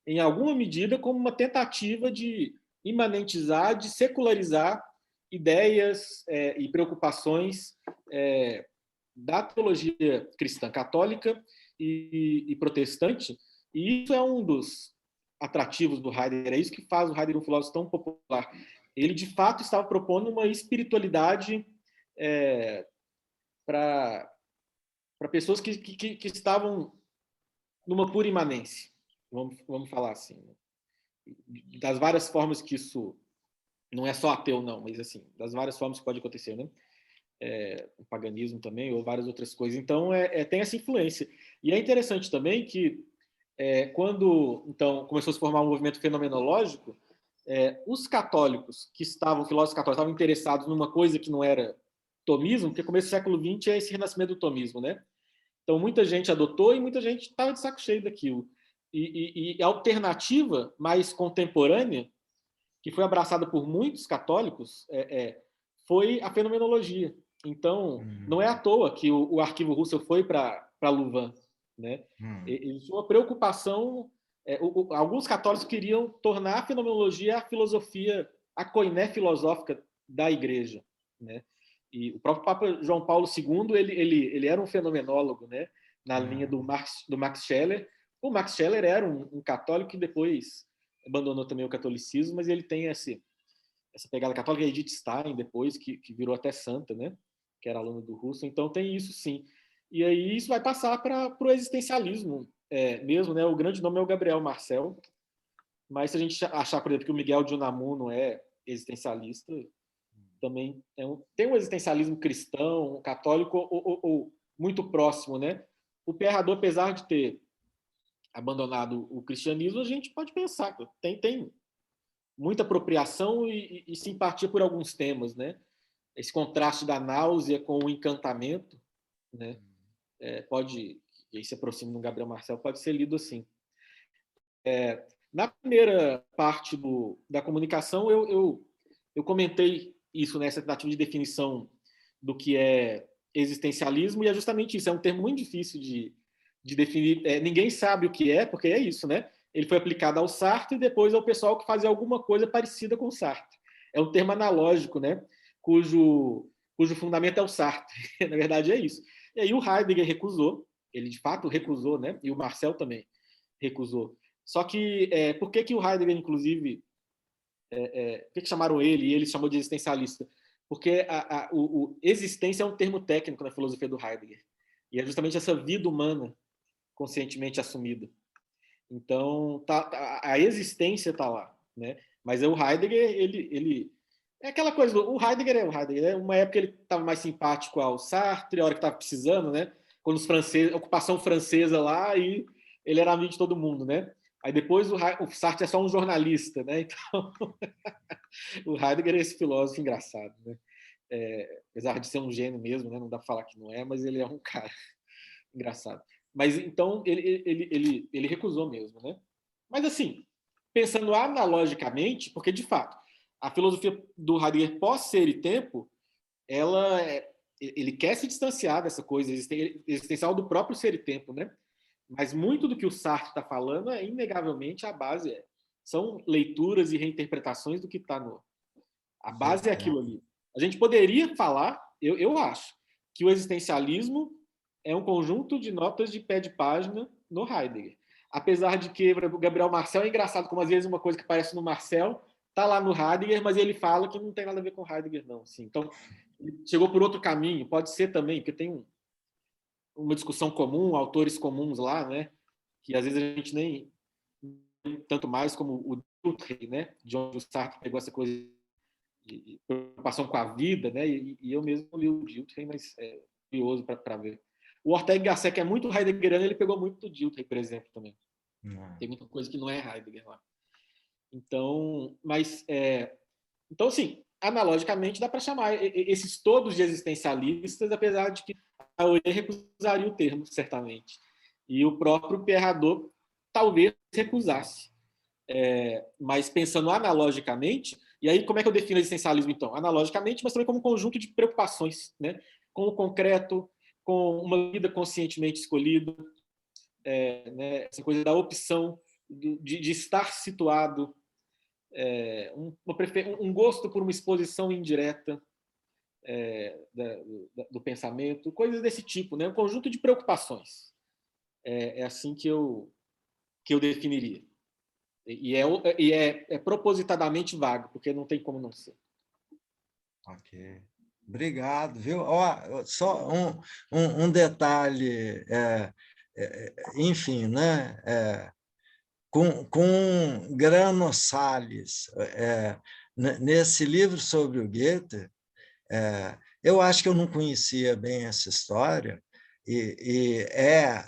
em alguma medida, como uma tentativa de imanentizar, de secularizar ideias e preocupações da teologia cristã católica e protestante, e isso é um dos atrativos do Heidegger, é isso que faz o Heidegger um filósofo tão popular. Ele, de fato, estava propondo uma espiritualidade para pessoas que estavam numa pura imanência, vamos falar assim, das várias formas que isso não é só ateu, não, mas assim, das várias formas que pode acontecer, né? O paganismo também, ou várias outras coisas. Então, tem essa influência. E é interessante também que, quando então começou a se formar um movimento fenomenológico, os católicos que estavam, filósofos católicos, estavam interessados numa coisa que não era tomismo, porque começo do século XX é esse renascimento do tomismo, né? Então, muita gente adotou e muita gente estava de saco cheio daquilo. E a alternativa mais contemporânea, que foi abraçada por muitos católicos, foi a fenomenologia. Então, não é à toa que o arquivo Russell foi para Louvain, né? Existe uma preocupação. Alguns católicos queriam tornar a fenomenologia a filosofia, a koiné filosófica da Igreja, né? E o próprio Papa João Paulo II, ele era um fenomenólogo, né? Na linha do Max Scheler. O Max Scheler era um católico que depois abandonou também o catolicismo, mas ele tem essa pegada católica. Edith Stein, depois, que virou até santa, né? Que era aluna do Russell. Então tem isso, sim. E aí isso vai passar para o existencialismo mesmo, né? O grande nome é o Gabriel Marcel, mas se a gente achar, por exemplo, que o Miguel de Unamuno é existencialista, também tem um existencialismo cristão, católico, ou muito próximo, né? O Pierre Hadot, apesar de ter abandonado o cristianismo, a gente pode pensar que tem muita apropriação e simpatia por alguns temas, né? Esse contraste da náusea com o encantamento, né? E aí se aproxima do Gabriel Marcel, pode ser lido assim. Na primeira parte da comunicação, eu comentei isso, nessa tentativa de definição do que é existencialismo, e é justamente isso, é um termo muito difícil de definir. Ninguém sabe o que é, porque é isso, né? Ele foi aplicado ao Sartre e depois ao pessoal que fazia alguma coisa parecida com o Sartre. É um termo analógico, né? Cujo fundamento é o Sartre. Na verdade, é isso. E aí o Heidegger recusou, ele de fato recusou, né? E o Marcel também recusou. Só que por que o Heidegger, inclusive, por que chamaram ele e ele chamou de existencialista? Porque o existência é um termo técnico na filosofia do Heidegger. E é justamente essa vida humana conscientemente assumida. Então, a existência está lá, né? Mas o Heidegger, ele é aquela coisa, o Heidegger é o Heidegger, né? Uma época ele estava mais simpático ao Sartre, a hora que estava precisando, né? Quando os franceses, ocupação francesa lá, e ele era amigo de todo mundo, né? Aí depois o Sartre é só um jornalista, né? Então, o Heidegger é esse filósofo engraçado, né? Apesar de ser um gênio mesmo, né? Não dá para falar que não é, mas ele é um cara engraçado. Mas então ele recusou mesmo, né? Mas assim, pensando analogicamente, porque de fato a filosofia do Heidegger pós-ser e tempo, ele quer se distanciar dessa coisa existencial do próprio ser e tempo, né? Mas muito do que o Sartre está falando inegavelmente, a base são leituras e reinterpretações do que está no... A base é aquilo ali. A gente poderia falar, eu acho, que o existencialismo é um conjunto de notas de pé de página no Heidegger. Apesar de que o Gabriel Marcel é engraçado, como às vezes uma coisa que aparece no Marcel está lá no Heidegger, mas ele fala que não tem nada a ver com Heidegger, não. Assim. Então, ele chegou por outro caminho, pode ser também, porque tem uma discussão comum, autores comuns lá, né? Que às vezes a gente nem tanto mais como o Dilthey, né? De onde o Sartre pegou essa coisa de preocupação com a vida, né? E eu mesmo li o Dilthey, mas é curioso para ver. O Ortega y Gasset, que é muito heideggeriano, ele pegou muito do Dilthey, por exemplo, também. Tem muita coisa que não é Heidegger lá. Então, então, assim, analogicamente, dá para chamar esses todos de existencialistas, apesar de que a Auré recusaria o termo, certamente. E o próprio Pierre Hadot talvez recusasse. mas pensando analogicamente, e aí como é que eu defino existencialismo, então? Analogicamente, mas também como um conjunto de preocupações, né? Com o concreto, com uma vida conscientemente escolhida, né? Essa coisa da opção, de estar situado, um gosto por uma exposição indireta do pensamento, coisas desse tipo, né? Um conjunto de preocupações. É assim que eu definiria. E é propositadamente vago, porque não tem como não ser. Ok. Obrigado, viu? Ó, só um detalhe, enfim, né? Com Grano Salles, nesse livro sobre o Goethe, eu acho que eu não conhecia bem essa história, e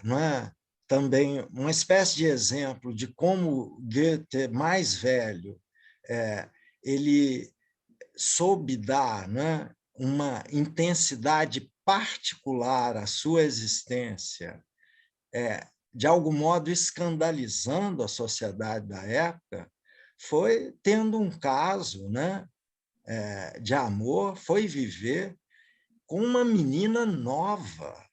não é, também uma espécie de exemplo de como Goethe, mais velho, ele soube dar, né, uma intensidade particular à sua existência, de algum modo escandalizando a sociedade da época, foi tendo um caso, né, de amor, foi viver com uma menina nova,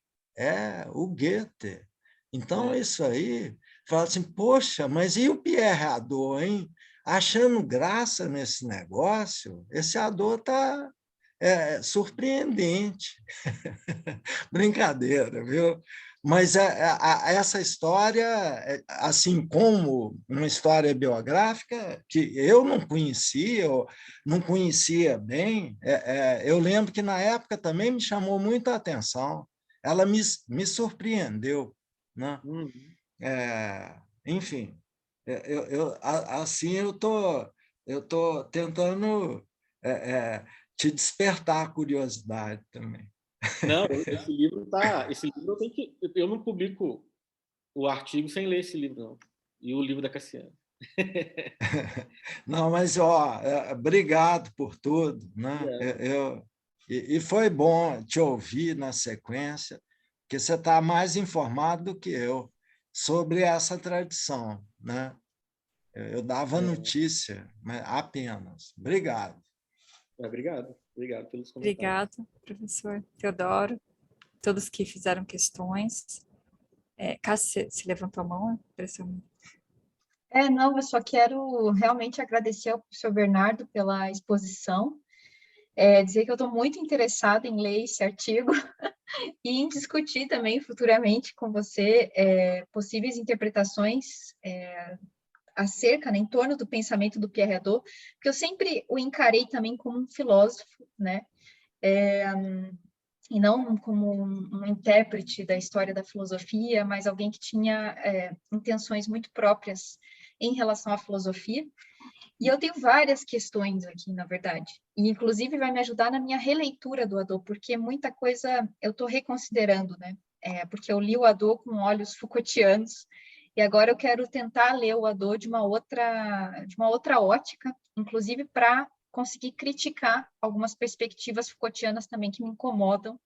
o Goethe. Então, isso aí, fala assim, poxa, mas e o Pierre Hadot, hein? Achando graça nesse negócio, esse Hadot está surpreendente. Brincadeira, viu? Mas essa história, assim como uma história biográfica que eu não conhecia, ou não conhecia bem, eu lembro que na época também me chamou muita atenção. Ela me surpreendeu, né? Enfim, assim eu tô tentando te despertar a curiosidade também. Não, eu não publico o artigo sem ler esse livro, não. E o livro da Cassiane. Não, mas obrigado por tudo, né? E foi bom te ouvir na sequência, porque você está mais informado do que eu sobre essa tradição, né? Eu dava notícia, mas apenas. Obrigado. Obrigado pelos comentários. Obrigado, professor Teodoro, todos que fizeram questões. Cássia, se levantou a mão, Não, eu só quero realmente agradecer ao professor Bernardo pela exposição, dizer que eu estou muito interessada em ler esse artigo e em discutir também futuramente com você possíveis interpretações acerca, né, em torno do pensamento do Pierre Hadot, porque eu sempre o encarei também como um filósofo, né, e não como um intérprete da história da filosofia, mas alguém que tinha intenções muito próprias em relação à filosofia. E eu tenho várias questões aqui, na verdade, e inclusive vai me ajudar na minha releitura do Hadot, porque muita coisa eu estou reconsiderando, né? Porque eu li o Hadot com olhos Foucaultianos, e agora eu quero tentar ler o Hadot de uma outra ótica, inclusive para conseguir criticar algumas perspectivas Foucaultianas também que me incomodam.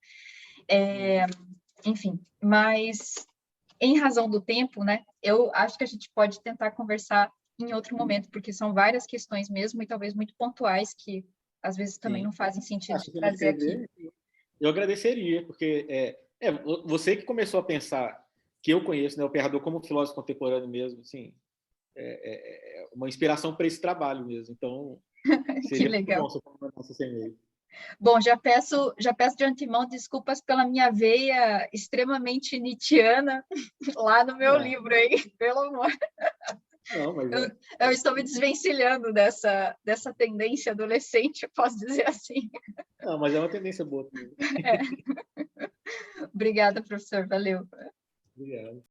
Enfim, mas em razão do tempo, né? Eu acho que a gente pode tentar conversar em outro momento, porque são várias questões mesmo e talvez muito pontuais que às vezes também não fazem sentido de trazer aqui. Eu agradeceria, porque você que começou a pensar que eu conheço, né, o Pierre Hadot como filósofo contemporâneo mesmo, assim, uma inspiração para esse trabalho mesmo. Então, seria muito bom você mandasse esse e-mail. Bom, já peço de antemão desculpas pela minha veia extremamente nietzschiana lá no meu livro aí, pelo amor. Não, mas eu estou me desvencilhando dessa tendência adolescente, eu posso dizer assim. Não, mas é uma tendência boa também. Obrigada, professor. Valeu. Obrigado.